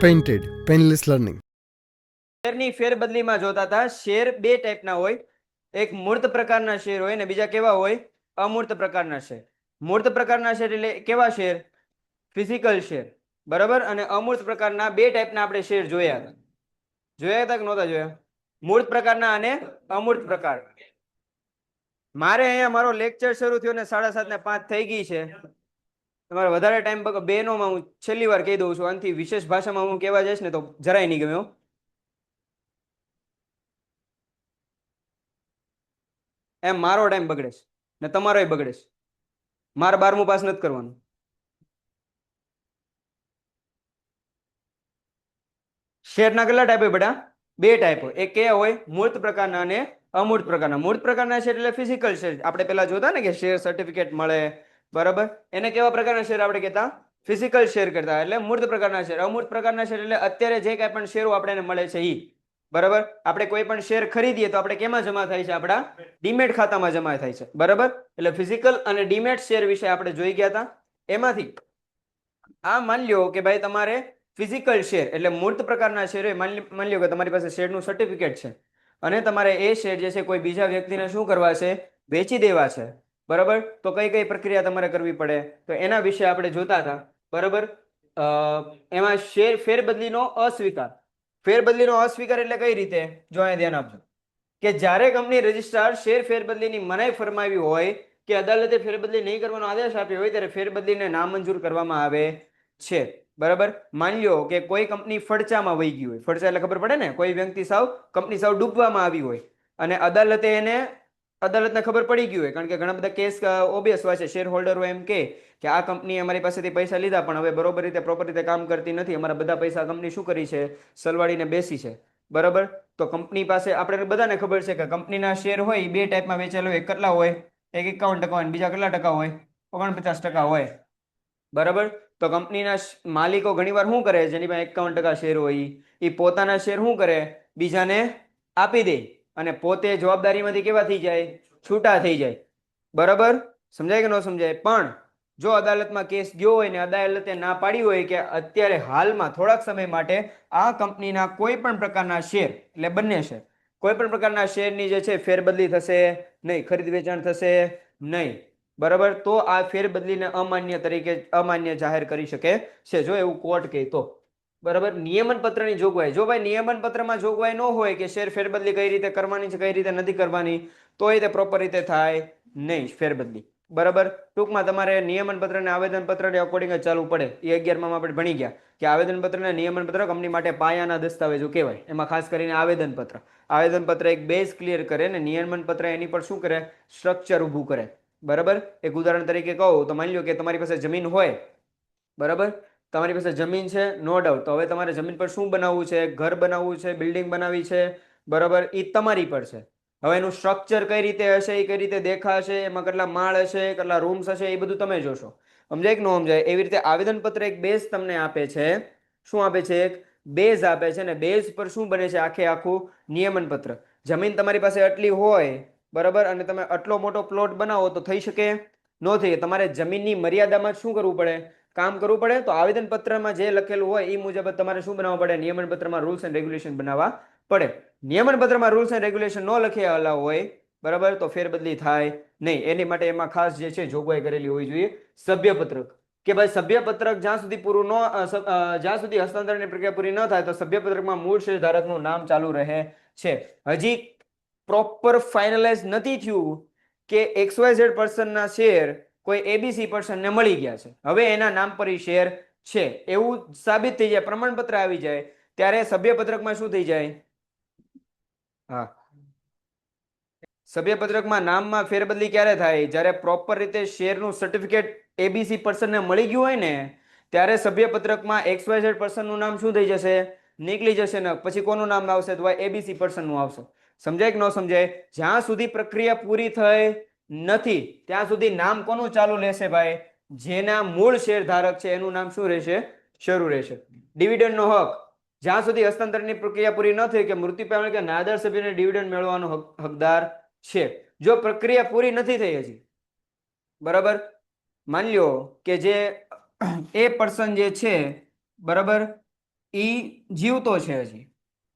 Painted painless learning. શેરની ફેરબદલીમાં જોતા હતા શેર બે ટાઈપના હોય, એક મૂર્ત પ્રકારના શેર હોય ને બીજા કેવા હોય, અમૂર્ત પ્રકારના શેર. મૂર્ત પ્રકારના શેર એટલે કેવા શેર? ફિઝિકલ શેર, બરાબર. અને અમૂર્ત પ્રકારના બે ટાઈપના આપણે શેર જોયા હતા કે નહોતા જોયા? મૂર્ત પ્રકારના અને અમૂર્ત પ્રકારના. મારે અહીંયા મારો લેક્ચર શરૂ થયો ને 7:30 થઈ ગઈ છે. તમારે વધારે ટાઈમ બે નો હું છેલ્લી વાર કહી દઉં છું, આનાથી વિશેષ ભાષામાં હું કહેવા જઈશ ને તો જરાય નહીં ગમ્યો. એમ મારો ટાઈમ બગડે છે ને તમારોય બગડે છે. મારે 12મું પાસ નથી કરવાનું. શેરના કેટલા ટાઈપ હોય બેટા? બે ટાઈપ હોય. એક કયા હોય? મૂર્ત પ્રકારના અને અમૂર્ત પ્રકારના. મૂર્ત પ્રકારના શેર એટલે ફિઝિકલ શેર. આપણે પેલા જોતા ને કે શેર સર્ટિફિકેટ મળે, બરાબર. એને કેવા પ્રકારના શેર આપણે કહેતા? ફિઝિકલ શેર કરતા, એટલે મૂર્ત પ્રકારના શેર. અમૂર્ત પ્રકારના શેર એટલે અત્યારે જે કાંઈ પણ શેરો આપણે મળે છે એ, બરાબર. આપણે કોઈ પણ શેર ખરીદીએ તો આપણે કેમાં જમા થાય છે? આપણા ડીમેટ ખાતામાં જમા થાય છે, બરાબર. એટલે ફિઝિકલ અને ડીમેટ શેર વિશે આપણે જોઈ ગયા હતા. એમાંથી આ માની લ્યો કે ભાઈ તમારે ફિઝિકલ શેર એટલે મૂર્ત પ્રકારના શેર હોય. માની લ્યો કે તમારી પાસે શેરનું સર્ટિફિકેટ છે અને તમારે એ શેર જે છે કોઈ બીજા વ્યક્તિને શું કરવા છે? વેચી દેવા છે, બરાબર. તો કઈ કઈ પ્રક્રિયા તમારે કરવી પડે તો એના વિશે આપણે જોતા હતા, બરાબર. એમાં શેર ફેરબદલીનો અસ્વીકાર. ફેરબદલીનો અસ્વીકાર એટલે કઈ રીતે? જો અહીંયા ધ્યાન આપજો કે જ્યારે કંપની રજિસ્ટ્રાર શેર ફેરબદલીની મનાઈ ફરમાવી હોય કે અદાલતે ફેરબદલી નહીં કરવાનો આદેશ આપ્યો હોય ત્યારે ફેરબદલીને નામંજૂર કરવામાં આવે છે, બરાબર. માની લો કે કોઈ કંપની ફડચામાં વહી ગઈ હોય. ફડચા એટલે ખબર પડે ને, કોઈ વ્યક્તિ કંપની સાવ ડૂબવામાં આવી હોય અને અદાલતને ખબર પડી ગઈ હોય, કારણ કે ઘણા બધા કેસ ઓબ્વિયસ હોય છે. શેર હોલ્ડરો એમ કે આ કંપની અમારી પાસેથી પૈસા લીધા પણ હવે બરોબર રીતે પ્રોપર રીતે કામ કરતી નથી, અમારા બધા પૈસા કંપની શું કરી છે? સલવાડીને બેસી છે, બરાબર. તો કંપની પાસે આપણે બધાને ખબર છે કે કંપનીના શેર હોય બે ટાઈપમાં વેચેલા હોય. કેટલા હોય? એક 51% હોય, બીજા કેટલા ટકા હોય? 49% હોય, બરાબર. તો કંપનીના માલિકો ઘણીવાર શું કરે? જેની પાસે 51% શેર હોય એ પોતાના શેર શું કરે? બીજાને આપી દે અને પોતે જવાબદારીમાંથી કેવા થઈ જાય? છૂટા થઈ જાય, બરાબર. સમજાય કે ન સમજાય? પણ જો અદાલતમાં કેસ ગયો હોય ને અદાલતે ના પાડી હોય કે અત્યારે હાલમાં થોડાક સમય માટે આ કંપનીના કોઈ પણ પ્રકારના શેર એટલે બંને શેર, કોઈ પણ પ્રકારના શેરની જે છે ફેરબદલી થશે નહીં, ખરીદ વેચાણ થશે નહીં, બરાબર. તો આ ફેરબદલીને અમાન્ય જાહેર કરી શકે છે જો એવું કોર્ટ કહે તો, બરાબર. નિયમન પત્રની જોગવાઈ. જો ભાઈ નિયમન પત્રમાં જોગવાઈ ન હોય કે શેર ફેરબદલી કઈ રીતે કરવાની છે કઈ રીતે નથી કરવાની, તો એ પ્રોપર રીતે થાય નહીં ફેરબદલી, બરાબર. ટૂંકમાં તમારે નિયમન પત્ર અને આવેદન પત્ર અકોર્ડિંગ જ ચાલવું પડે. એ 11માં આપણે ભણી ગયા કે આવેદન પત્ર અને નિયમન પત્ર કંપની માટે પાયાના દસ્તાવેજો કહેવાય. એમાં ખાસ કરીને આવેદન પત્ર એક બેઝ ક્લિયર કરે ને નિયમન પત્ર એની પર શું કરે? સ્ટ્રક્ચર ઊભું કરે, બરાબર. એક ઉદાહરણ તરીકે કહું તો માની લો કે તમારી પાસે જમીન હોય, બરાબર. તમારી પાસે જમીન છે, નો ડાઉટ. તો હવે તમારે જમીન પર શું બનાવવું છે? ઘર બનાવવું છે, બિલ્ડિંગ બનાવવી છે, બરાબર. એ તમારી પર છે. હવે એનું સ્ટ્રક્ચર કઈ રીતે હશે, એ કઈ રીતે દેખાશે, એમાં કેટલા માળ હશે, કેટલા રૂમ્સ હશે, એ બધું તમે જોશો. સમજાય કે ન સમજાય? એવી રીતે આવેદન પત્ર એક બેઝ તમને આપે છે. શું આપે છે? એક બેઝ આપે છે ને બેઝ પર શું બને છે? આખું નિયમન પત્ર. જમીન તમારી પાસે આટલી હોય, બરાબર, અને તમે આટલો મોટો પ્લોટ બનાવો તો થઈ શકે? ન થઈ. તમારે જમીનની મર્યાદામાં શું કરવું પડે? કામ કરવું પડે. તો આવેદન પત્રમાં જે લખેલું હોય એ મુજબ તમારે શું બનાવવા પડે? નિયમન પત્રમાં રૂલ્સ એન્ડ રેગ્યુલેશન બનાવવા પડે. નિયમન પત્રમાં રૂલ્સ એન્ડ રેગ્યુલેશન ન લખેલા હોય, બરાબર, તો ફેરબદલી થાય નહીં. એની માટે એમાં ખાસ જે છે જોગવાઈ કરેલી હોવી જોઈએ. સભ્યપત્રક કે ભાઈ સભ્યપત્રક જ્યાં સુધી જ્યાં સુધી હસ્તાંતરણની પ્રક્રિયા પૂરી ન થાય તો સભ્યપત્રકમાં મૂળ શેર ધારકનું નામ ચાલુ રહે છે. હજી પ્રોપર ફાઇનલાઇઝ નથી થયું કે XYZ પર્સનના શેર કોઈ ABC પર્સનને મળી ગયા છે, હવે એના નામ પર શેર છે એવું સાબિત થઈ જાય, પ્રમાણપત્ર આવી જાય, ત્યારે સભ્યપત્રકમાં શું થઈ જાય? હા, સભ્યપત્રકમાં નામમાં ફેરબદલી ક્યારે થાય? જ્યારે પ્રોપર રીતે શેરનું સર્ટિફિકેટ ABC પર્સનને મળી ગયું હોય ને ત્યારે સભ્યપત્રકમાં XYZ પર્સનનું નામ શું થઈ જશે? નીકળી જશે ને પછી કોનું નામ આવશે? તો ABC પર્સનનું આવશે. સમજાય કે ન સમજાય? જ્યાં સુધી પ્રક્રિયા પૂરી થઈ નથી ત્યાં સુધી નામ કોનું ચાલુ રહેશે ભાઈ? જેના મૂળ શેર ધારક છે એનું નામ શું રહેશે? શરૂ રહેશે. ડિવિડન્ડનો હક જ્યાં સુધી હસ્તાંતરણની પ્રક્રિયા પૂરી ન થઈ કે મૃત્યુ પામેલ કે નાદાર સભ્યને ડિવિડન્ડ મેળવવાનો હકદાર છે. જો પ્રક્રિયા પૂરી નથી થઈ હજી, બરાબર, માની લો કે જે એ પર્સન જે છે, બરાબર, ઈ જીવતો છે હજી,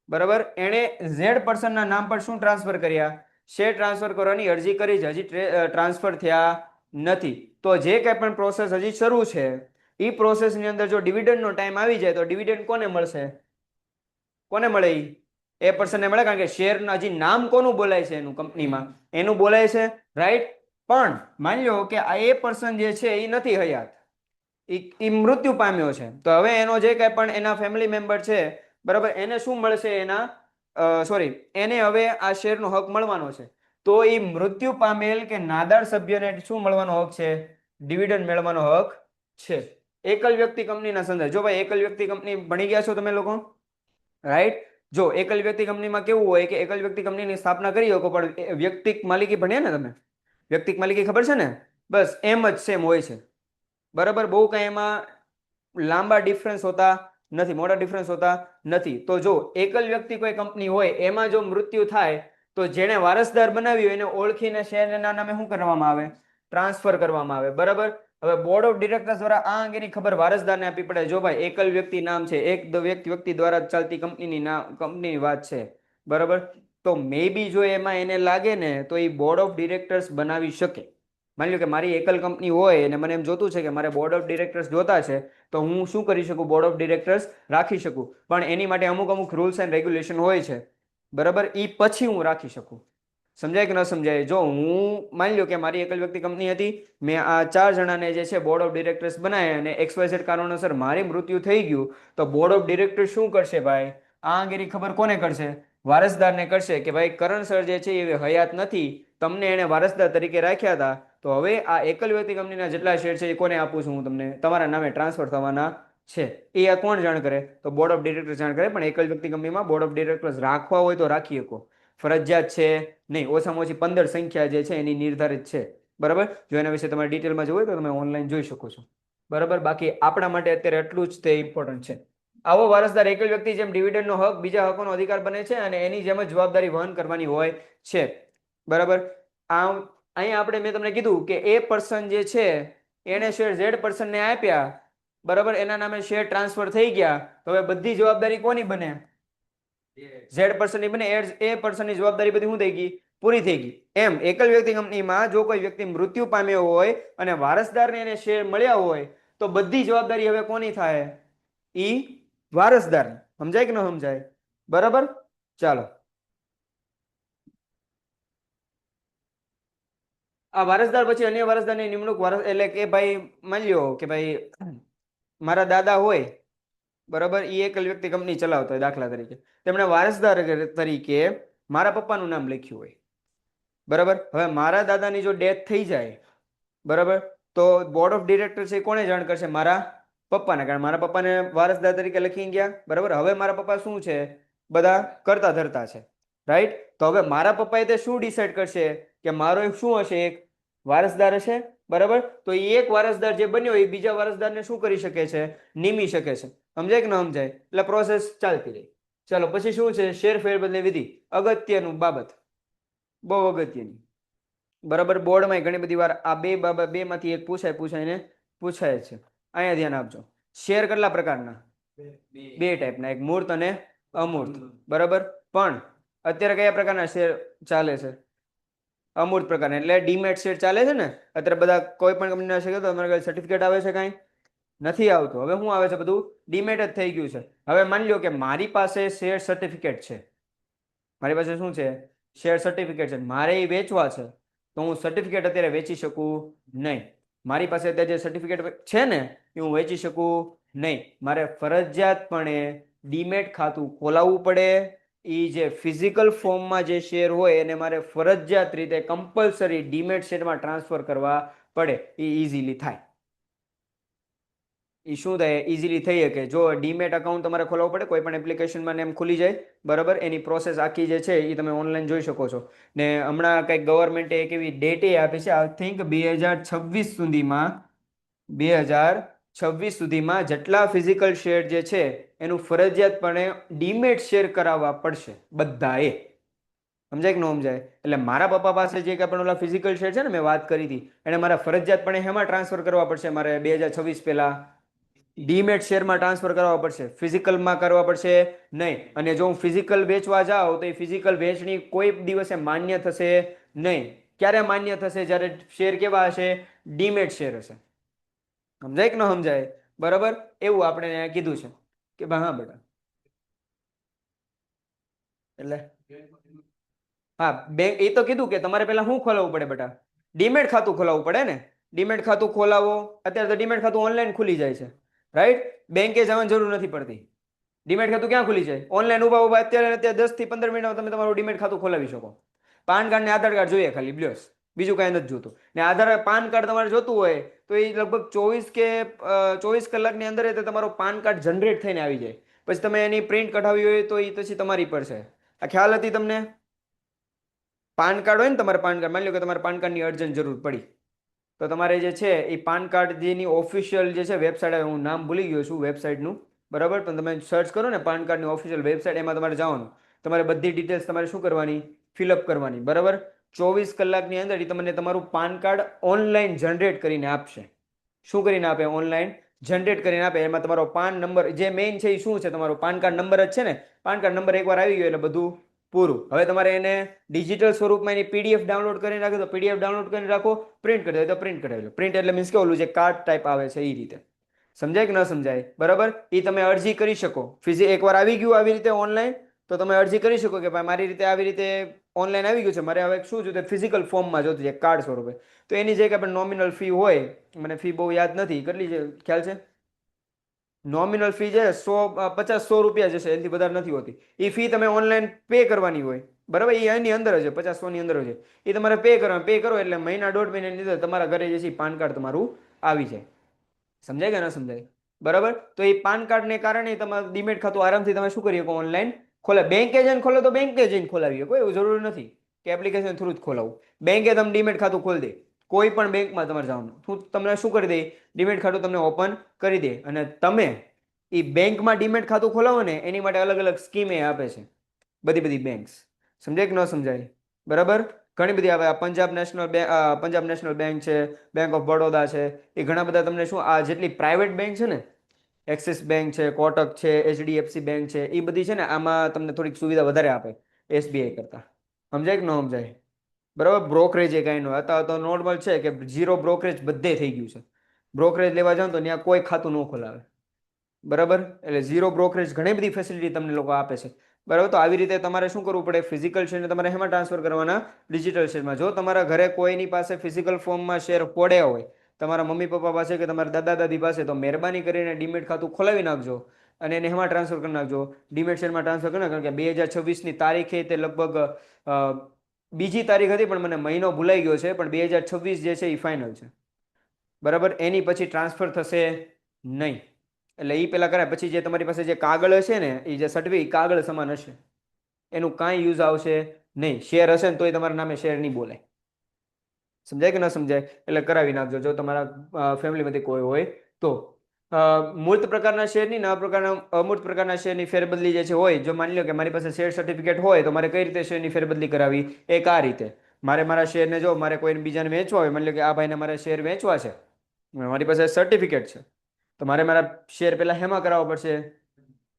બરાબર. એણે ઝેડ પર્સનના નામ પર શું ટ્રાન્સફર કર્યા? શેર ટ્રાન્સફર કરવાની અરજી કરી છે, હજી ટ્રાન્સફર થયા નથી. તો જે કંઈ પણ પ્રોસેસ હજી શરૂ છે એ પ્રોસેસની અંદર જો ડિવિડન્ડનો ટાઈમ આવી જાય તો ડિવિડન્ડ કોને મળશે? કોને મળે? એ પર્સનને મળે, કારણ કે શેરના હજી નામ કોનું બોલાય છે? એનું કંપનીમાં એનું બોલાય છે, રાઈટ. પણ માની લો કે આ એ પર્સન જે છે એ નથી હયાત, એ મૃત્યુ પામ્યો છે. તો હવે એનો જે કાંઈ પણ એના ફેમિલી મેમ્બર છે, બરાબર, એને શું મળશે? સોરી, એને હવે આ શેરનો હક મળવાનો છે. તો એ મૃત્યુ પામેલ કે નાદાર સભ્યને શું મળવાનો હક છે? ડિવિડન્ડ મેળવવાનો હક છે. એકલ વ્યક્તિ કંપનીના સંદર્ભ, જો ભાઈ એકલ વ્યક્તિ કંપની ભણી ગયા છો તમે લોકો, રાઈટ. જો એકલ વ્યક્તિ કંપનીમાં કેવું હોય કે એકલ વ્યક્તિ કંપનીની સ્થાપના કરી શકો, પણ વ્યક્તિક માલિકી ભણ્યા ને તમે? વ્યક્તિક માલિકી ખબર છે ને? બસ એમ જ સેમ હોય છે, બરાબર. બહુ કઈ એમાં લાંબા ડિફરન્સ હોતા નથી, મોટા ડિફરન્સ હોતા નથી. તો જો એકલ વ્યક્તિ કોઈ કંપની હોય એમાં જો મૃત્યુ થાય તો જેને વારસદાર બનાવ્યું એને ઓળખીને શેરના નામે શું કરવામાં આવે? ટ્રાન્સફર કરવામાં આવે, બરાબર. હવે બોર્ડ ઓફ ડિરેક્ટર્સ દ્વારા આ અંગેની ખબર વારસદારને આપવી પડે. જો ભાઈ એકલ વ્યક્તિ નામ છે, એક વ્યક્તિ દ્વારા ચાલતી કંપનીની વાત છે, બરાબર. તો મે બી જો એમાં એને લાગે ને તો એ બોર્ડ ઓફ ડિરેક્ટર્સ બનાવી શકે. માની લો કે મારી એકલ કંપની હોય અને મને એમ જોતું છે કે મારે બોર્ડ ઓફ ડિરેક્ટર્સ જોતા છે, તો હું શું કરી શકું? બોર્ડ ઓફ ડિરેક્ટર્સ રાખી શકું. પણ એની માટે અમુક રૂલ્સ એન્ડ રેગ્યુલેશન હોય છે, બરાબર. એ પછી હું રાખી શકું. સમજાય કે ન સમજાય? જો હું માની લો કે મારી એકલ વ્યક્તિ કંપની હતી, મેં આ 4 જણાને જે છે બોર્ડ ઓફ ડિરેક્ટર્સ બનાવ્યા અને XYZ કારણોસર મારી મૃત્યુ થઈ ગયું, તો બોર્ડ ઓફ ડિરેક્ટર્સ શું કરશે ભાઈ? આ અંગેની ખબર કોને કરશે? વારસદારને કરશે કે ભાઈ કરણ સર જે છે એ હયાત નથી, તમને એને વારસદાર તરીકે રાખ્યા હતા, તો હવે આ એકલ વ્યક્તિ કંપનીના જેટલા શેર છે એ કોને આપું છું? હું તમને તમારા નામે ટ્રાન્સફર થવાના છે. એ આ કોણ જાણ કરે? તો બોર્ડ ઓફ ડિરેક્ટર્સ જાણ કરે. પણ એકલ વ્યક્તિ કંપનીમાં બોર્ડ ઓફ ડિરેક્ટર્સ રાખવા હોય તો રાખી શકો, ફરજિયાત છે નહીં. ઓછામાં ઓછી 15 સંખ્યા જે છે એની નિર્ધારિત છે, બરાબર. જો એના વિશે તમારે ડિટેલમાં જોવું હોય તો તમે ઓનલાઈન જોઈ શકો છો, બરાબર. બાકી આપણા માટે અત્યારે એટલું જ તે ઇમ્પોર્ટન્ટ છે. આવો વારસદાર એકલ વ્યક્તિ જેમ ડિવિડન્ડનો હક બીજા હકોનો અધિકાર બને છે અને એની જેમ જ જવાબદારી વહન કરવાની હોય છે, બરાબર. આમ અહીંયા આપણે મેં તમને કીધું કે એ પર્સન જે છે એને શેર ઝેડ પર્સનને આપ્યા, બરાબર. એના નામે શેર ટ્રાન્સફર થઈ ગયા, તો હવે બધી જવાબદારી કોની બને? ઝેડ પર્સનની બને. એ પર્સનની જવાબદારી બધી શું થઈ ગઈ? પૂરી થઈ ગઈ. એમ એકલ વ્યક્તિ કંપનીમાં જો કોઈ વ્યક્તિ મૃત્યુ પામ્યો હોય અને વારસદારને એને શેર મળ્યા હોય તો બધી જવાબદારી હવે કોની થાય? ઈ વારસદાર. સમજાય કે ન સમજાય? બરાબર. ચાલો, આ વારસદાર પછી અન્ય વારસદારની નિમણૂક એટલે કે ભાઈ માની લ્યો કે ભાઈ મારા દાદા હોય, બરાબર. એ એકલ વ્યક્તિ કંપની ચલાવતો હોય દાખલા તરીકે, તેમણે વારસદાર તરીકે મારા પપ્પાનું નામ લખ્યું હોય, બરાબર. હવે મારા દાદાની જો ડેથ થઈ જાય, બરાબર, તો બોર્ડ ઓફ ડિરેક્ટર છે કોને જાણ કરશે? મારા પપ્પાને, કારણ મારા પપ્પાને વારસદાર તરીકે લખી ગયા, બરાબર. હવે મારા પપ્પા શું છે? બધા કરતા ધરતા છે, રાઈટ. તો હવે મારા પપ્પાએ તે શું ડિસાઈડ કરશે કે મારો એક શું હશે? એક વારસદાર હશે, બરાબર. તો એ એક વારસદાર જે બન્યો એ બીજા વારસદારને શું કરી શકે છે? નિમી શકે છે. સમજાય કે ન સમજાય? એટલે પ્રોસેસ ચાલતી રહી. ચાલો, પછી શું છે? શેર ફેરબદલ વિધિ. અગત્યનું બાબત, બહુ અગત્યની, બરાબર. બોર્ડમાં ઘણી બધી વાર આ બે બાબત બેમાંથી એક પૂછાય છે. અહીંયા ધ્યાન આપજો. શેર કેટલા પ્રકારના? બે ટાઈપના, એક મૂર્ત અને અમૂર્ત, બરાબર. પણ અત્યારે કયા પ્રકારના શેર ચાલે છે? અમૂર્ત પ્રકારના, એટલે ડીમેટ શેર ચાલે છે ને અત્યારે. બધા કોઈ પણ કંપનીના શેર તો તમારે સર્ટિફિકેટ આવે છે? કાંઈ નથી આવતું. હવે શું આવે છે? બધું ડીમેટ જ થઈ ગયું છે. હવે માની લો કે મારી પાસે શેર સર્ટિફિકેટ છે, મારી પાસે શું છે? શેર સર્ટિફિકેટ છે. મારે એ વેચવા છે, તો હું સર્ટિફિકેટ અત્યારે વેચી શકું નહીં. મારી પાસે અત્યારે જે સર્ટિફિકેટ છે ને એ હું વેચી શકું નહીં. મારે ફરજિયાતપણે ડીમેટ ખાતું ખોલાવવું પડે. એ જે ફિઝિકલ ફોર્મમાં જે શેર હોય એને મારે ફરજિયાત રીતે કમ્પલસરી ડીમેટ શેરમાં ટ્રાન્સફર કરવા પડે. એ ઇઝીલી થાય. એ શું થાય? ઇઝીલી થઈ શકે. જો ડીમેટ અકાઉન્ટ તમારે ખોલાવવું પડે, કોઈ પણ એપ્લિકેશનમાં એમ ખુલી જાય, બરાબર. એની પ્રોસેસ આખી જે છે એ તમે ઓનલાઈન જોઈ શકો છો. ને હમણાં કંઈક ગવર્મેન્ટે એક એવી ડેટે આપી છે, આઈ થિંક 2026 સુધીમાં, 2026 સુધીમાં જેટલા ફિઝિકલ શેર જે છે એનું ફરજિયાતપણે ડીમેટ શેર કરાવવા પડશે બધાએ. સમજાય કે ન સમજાય? એટલે મારા પપ્પા પાસે જે કંઈ પણ ઓલા ફિઝિકલ શેર છે ને મેં વાત કરી હતી, એને મારા ફરજિયાતપણે હેમાં ટ્રાન્સફર કરવા પડશે મારે 2026 પહેલા? ડીમેટ શેરમાં ટ્રાન્સફર કરવા પડશે, ફિઝિકલમાં કરવા પડશે નહીં. અને જો હું ફિઝિકલ વેચવા જાઉં તો એ ફિઝિકલ વેચણી કોઈ દિવસે માન્ય થશે નહીં. ક્યારે માન્ય થશે? જ્યારે શેર કેવા હશે? ડીમેટ શેર હશે. સમજાય કે ન સમજાય? બરાબર, એવું આપણે કીધું છે કે હા બેટા. એટલે હા, બેંક એ તો કીધું કે તમારે પહેલા શું ખોલાવવું પડે બેટા? ડીમેટ ખાતું ખોલાવવું પડે ને. ડીમેટ ખાતું ખોલાવો. અત્યારે તો ડીમેટ ખાતું ઓનલાઈન ખુલી જાય છે, રાઈટ? બેંકે જવાની જરૂર નથી પડતી. ડીમેટ ખાતું ક્યાં ખુલી જાય? ઓનલાઈન ઉભા ઉભા અત્યારે 10 થી 15 મિનિટમાં તમે તમારું ડીમેટ ખાતું ખોલાવી શકો. પાન કાર્ડ ને આધાર કાર્ડ જોઈએ ખાલી, બ્લસ, બીજું કાંઈ નથી જોતું. ને પાન કાર્ડ તમારે જોતું હોય તો એ લગભગ 24 કલાકની અંદર તો તમારો પાન કાર્ડ જનરેટ થઈને આવી જાય. પછી તમે એની પ્રિન્ટ કઢાવી હોય તો એ પછી તમારી પર છે. આ ખ્યાલ હતી તમને? પાન કાર્ડ હોય ને, તમારે પાન કાર્ડ, માની લો કે તમારે પાન કાર્ડની અર્જન્ટ જરૂર પડી, તો તમારે જે છે એ પાન કાર્ડ જેની ઓફિશિયલ જે છે વેબસાઇટ, હું નામ ભૂલી ગયો છું વેબસાઇટનું, બરાબર, પણ તમે સર્ચ કરો ને પાન કાર્ડની ઓફિશિયલ વેબસાઇટ, એમાં તમારે જવાનું. તમારે બધી ડિટેલ્સ તમારે શું કરવાની? ફિલઅપ કરવાની, બરાબર. 24 કલાકની અંદર એ તમને તમારું પાન કાર્ડ ઓનલાઈન જનરેટ કરીને આપશે. શું કરીને આપે? ઓનલાઈન જનરેટ કરીને આપે. એમાં તમારો પાન નંબર જે મેઇન છે એ શું છે? તમારો પાન કાર્ડ નંબર જ છે ને. પાન કાર્ડ નંબર એકવાર આવી ગયો એટલે બધું પૂરું. હવે તમારે એને ડિજિટલ સ્વરૂપમાં એની પીડીએફ ડાઉનલોડ કરીને રાખો તો પીડીએફ ડાઉનલોડ કરીને રાખો, પ્રિન્ટ કરી દો તો પ્રિન્ટ કરાવી લો. પ્રિન્ટ એટલે મીન્સ કે ઓલું જે કાર્ડ ટાઈપ આવે છે એ રીતે. સમજાય કે ન સમજાય? બરાબર, એ તમે અરજી કરી શકો. એકવાર આવી ગયું આવી રીતે ઓનલાઈન, તો તમે અરજી કરી શકો કે ભાઈ મારી રીતે આવી રીતે ઓનલાઈન આવી ગયું છે, મારે હવે શું જોતું? ફિઝિકલ ફોર્મમાં જોતું છે, કાર્ડ સ્વરૂપે. તો એની જે આપણે નોમિનલ ફી હોય, મને ફી બહુ યાદ નથી, કેટલી છે ખ્યાલ છે? નોમિનલ ફી છે 100 જશે, એનાથી વધારે નથી હોતી. એ ફી તમે ઓનલાઈન પે કરવાની હોય, બરાબર. એ એની અંદર જ 50-100 ની અંદર જ. એ તમારે પે કરવાનું. પે કરો એટલે મહિના 1.5 મહિનાની અંદર તમારા ઘરે જે છે પાન કાર્ડ તમારું આવી જાય. સમજાય કે ન સમજાય? બરાબર. તો એ પાન કાર્ડને કારણે તમારું ડીમેટ ખાતું આરામથી તમે શું કરી શકો? ઓનલાઈન ખોલે. બેંકે જઈને ખોલો તો બેંકે જઈને ખોલાવી શકો, એવું જરૂર નથી કે એપ્લિકેશન થ્રુ જ ખોલાવું. બેંકે તમે ડીમેટ ખાતું ખોલી દે, કોઈ પણ બેંકમાં તમારે જવાનું, તમને શું કરી દે? ડીમેટ ખાતું તમને ઓપન કરી દે. અને તમે એ બેંકમાં ડીમેટ ખાતું ખોલાવો ને, એની માટે અલગ અલગ સ્કીમે આપે છે બધી બધી બેંક્સ. સમજાય કે ન સમજાય? બરાબર. ઘણી બધી આવે. પંજાબ નેશનલ બેંક છે, બેંક ઓફ બરોડા છે, એ ઘણા બધા તમને શું, આ જેટલી પ્રાઇવેટ બેંક છે ને, એક્સિસ બેંક છે, કોટક છે, એચડીએફસી બેંક છે, એ બધી છે ને, આમાં તમને થોડીક સુવિધા વધારે આપે એસબીઆઈ કરતા. સમજાય કે ન સમજાય? બરાબર. બ્રોકરેજ એ કાંઈ નો, અત્યારે તો નોર્મલ છે કે ઝીરો બ્રોકરેજ બધે થઈ ગયું છે. બ્રોકરેજ લેવા જાવ તો ત્યાં કોઈ ખાતું ન ખોલાવે, બરાબર. એટલે ઝીરો બ્રોકરેજ ઘણી બધી ફેસિલિટી તમને લોકો આપે છે, બરાબર. તો આવી રીતે તમારે શું કરવું પડે? ફિઝિકલ શેરને તમારે શેમાં ટ્રાન્સફર કરવાના? ડિજિટલ શેરમાં. જો તમારા ઘરે કોઈની પાસે ફિઝિકલ ફોર્મમાં શેર પડ્યા હોય, તમારા મમ્મી પપ્પા પાસે કે તમારા દાદા દાદી પાસે, તો મહેરબાની કરીને ડીમેટ ખાતું ખોલાવી નાખજો અને એને એમાં ટ્રાન્સફર કરી નાખજો. ડીમેટ શેરમાં ટ્રાન્સફર કરી નાખો. કારણ કે 2026ની તારીખે તે લગભગ બીજી તારીખ હતી, પણ મને મહિનો ભૂલાઈ ગયો છે, પણ 2026 જે છે એ ફાઇનલ છે, બરાબર. એની પછી ટ્રાન્સફર થશે નહીં. એટલે એ પહેલાં કરાય. પછી જે તમારી પાસે જે કાગળ હશે ને, એ જે સર્ટિફિકેટ કાગળ સમાન હશે, એનું કાંઈ યુઝ આવશે નહીં. શેર હશે ને તોય તમારા નામે શેર નહીં બોલે. સમજાય કે ન સમજાય? એટલે કરાવી નાખજો જો તમારા ફેમિલીમાંથી કોઈ હોય તો. મૂર્ત પ્રકારના શેરની ને આ પ્રકારના અમૂર્ત પ્રકારના શેરની ફેરબદલી જે છે હોય, જો માની લો કે મારી પાસે શેર સર્ટિફિકેટ હોય તો મારે કઈ રીતે શેરની ફેરબદલી કરાવી? એક આ રીતે. મારે મારા શેરને, જો મારે કોઈને બીજાને વેચવા હોય, માની લો કે આ ભાઈને મારે શેર વેચવા છે, મારી પાસે સર્ટિફિકેટ છે, તો મારે મારા શેર પહેલા હેમાં કરાવવા પડશે?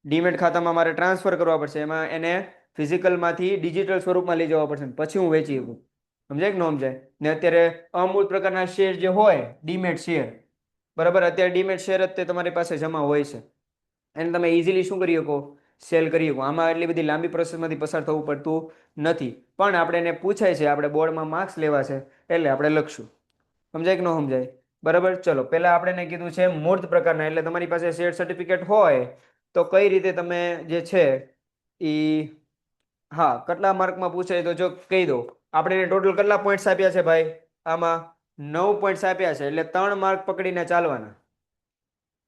ડીમેટ ખાતામાં મારે ટ્રાન્સફર કરવા પડશે. એમાં એને ફિઝિકલમાંથી ડિજિટલ સ્વરૂપમાં લઈ જવા પડશે, પછી હું વેચી શકું. સમજાય કે ન સમજાય? ને અત્યારે અમૂર્ત પ્રકારના શેર જે હોય, ડીમેટ શેર, બરાબર, અત્યારે ડીમેટ શેર જ તે તમારી પાસે જમા હોય છે, એને તમે ઇઝીલી શું કરી શકો? સેલ કરી શકો. આમાં એટલી બધી લાંબી પ્રોસેસમાંથી પસાર થવું પડતું નથી. પણ આપણે એને પૂછાય છે, આપણે બોર્ડમાં માર્ક્સ લેવા છે, એટલે આપણે લખશું. સમજાય કે ન સમજાય? બરાબર. ચલો, પહેલા આપણે એને કીધું છે મૂર્ત પ્રકારના, એટલે તમારી પાસે શેર સર્ટિફિકેટ હોય તો કઈ રીતે તમે જે છે એ, હા, કેટલા માર્કમાં પૂછાય તો જો કહી દો. આપણે એને ટોટલ કેટલા પોઈન્ટ્સ આપ્યા છે ભાઈ? આમાં 9 પોઈન્ટ્સ આપ્યા છે, એટલે 3 માર્ક પકડીને ચાલવાના.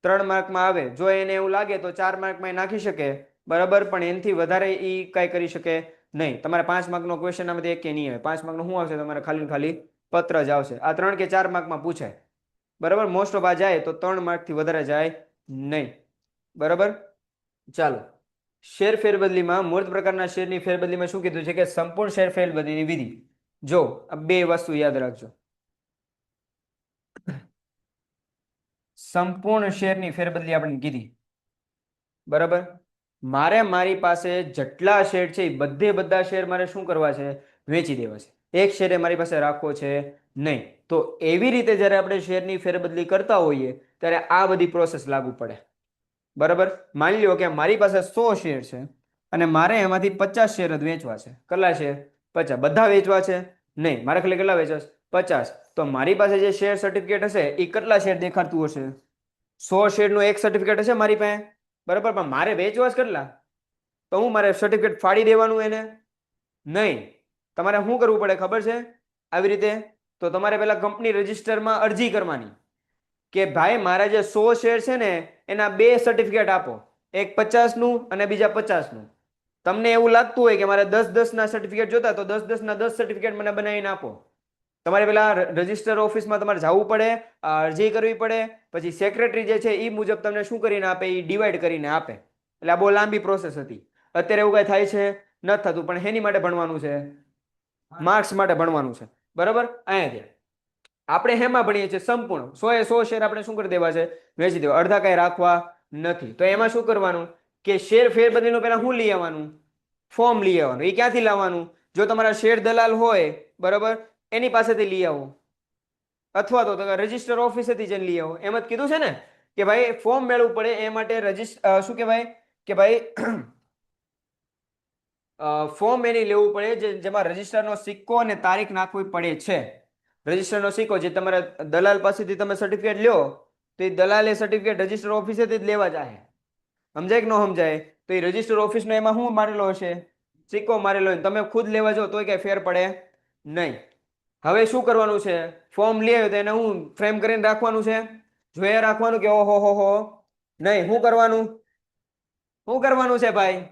3 માર્કમાં આવે. જો એને એવું લાગે તો 4 માર્કમાં નાખી શકે, બરાબર, પણ એનાથી વધારે એ કાંઈ કરી શકે નહીં. તમારે 5 માર્કનો ક્વેશ્ચન આમાંથી એક કે નહીં આવે. 5 માર્કનો શું આવશે? તમારે ખાલી ખાલી પત્ર જ આવશે. આ 3 કે 4 માર્કમાં પૂછાય, બરાબર. મોસ્ટ ઓફ આ જાય તો 3 માર્કથી વધારે જાય નહીં, બરાબર. ચાલો, શેર ફેરબદલીમાં મૂર્ત પ્રકારના શેરની ફેરબદલીમાં શું કીધું છે કે સંપૂર્ણ શેર ફેરબદલીની વિધિ. જો આ બે વસ્તુ યાદ રાખજો. સંપૂર્ણ શેરની ફેરબદલી આપણે કીધી, બરાબર. મારે મારી પાસે જેટલા શેર છે એ બધા શેર મારે શું કરવા છે? વેચી દેવા છે. એક શેરે મારી પાસે રાખવો છે નહીં. તો એવી રીતે જ્યારે આપણે શેરની ફેરબદલી કરતા હોઈએ ત્યારે આ બધી પ્રોસેસ લાગુ પડે, બરાબર. માની લો કે મારી પાસે 100 શેર છે અને મારે એમાંથી 50 શેર જ વેચવા છે. કેટલા શેર? 50. બધા વેચવા છે? નહીં, મારે ખાલી કેટલા વેચવા છે? 50. તો મારી પાસે જે શેર સર્ટિફિકેટ હશે એ કેટલા શેર દેખાડતું હશે? 100 શેરનું એક સર્ટિફિકેટ હશે મારી પાસે, બરાબર. પણ મારે વેચવા જ કેટલા? તો હું મારે સર્ટિફિકેટ ફાડી દેવાનું એને? નહીં. તમારે શું કરવું પડે ખબર છે? આવી રીતે તો તમારે પહેલા કંપની રજિસ્ટરમાં અરજી કરવાની કે ભાઈ મારા જે 100 શેર છે ને એના 2 સર્ટિફિકેટ આપો, એક 50નું અને બીજા 50નું. તમને એવું લાગતું હોય કે મારે 10-10 ના સર્ટિફિકેટ જોતા, તો 10-10 ના 10 સર્ટિફિકેટ મને બનાવીને આપો. તમારે પેલા રજિસ્ટર ઓફિસમાં તમારે જવું પડે, અરજી કરવી પડે, પછી સેક્રેટરી જે છે એ મુજબ તમને શું કરીને આપે? એ ડિવાઈડ કરીને આપે. એટલે આ બહુ લાંબી પ્રોસેસ હતી. અત્યારે એવું કઈ થાય છે? નથી થતું. પણ હેની માટે ભણવાનું છે? માર્ક્સ માટે ભણવાનું છે, બરાબર. અહીંયા આપણે હેમાં ભણીએ છીએ સંપૂર્ણ 100 શેર આપણે શું કરી દેવા છે? વેચી દેવા. અડધા કઈ રાખવા નથી. તો એમાં શું કરવાનું કે શેર ફેરબદલીનું પહેલા શું લઈ આવવાનું? ફોર્મ લઈ આવવાનું. એ ક્યાંથી લાવવાનું? જો તમારા શેર દલાલ હોય, બરાબર, એની પાસેથી લઈ આવો, અથવા તો રજિસ્ટર ઓફિસેથી જઈને લઈ આવો. એમ જ કીધું છે ને કે ભાઈ ફોર્મ મેળવવું પડે. એ માટે શું કહેવાય કે ભાઈ ફોર્મ એની લેવું પડે જેમાં રજિસ્ટરનો સિક્કો અને તારીખ નાખવી પડે છે. રજિસ્ટરનો સિક્કો જે તમારા દલાલ પાસેથી તમે સર્ટિફિકેટ લ્યો તો એ દલાલે સર્ટિફિકેટ રજિસ્ટર ઓફિસેથી જ લેવા જાય. સમજાય કે ન સમજાય? તો એ રજિસ્ટર ઓફિસનો એમાં શું મારેલો હશે? સિક્કો મારેલો હોય. તમે ખુદ લેવા જાઓ તોય કઈ ફેર પડે નહીં. હવે શું કરવાનું છે? ફોર્મ લઈ આવ્યો તો એને હું ફ્રેમ કરીને રાખવાનું છે? જોયા રાખવાનું કે ઓહો હો નહીં? શું કરવાનું? શું કરવાનું છે ભાઈ?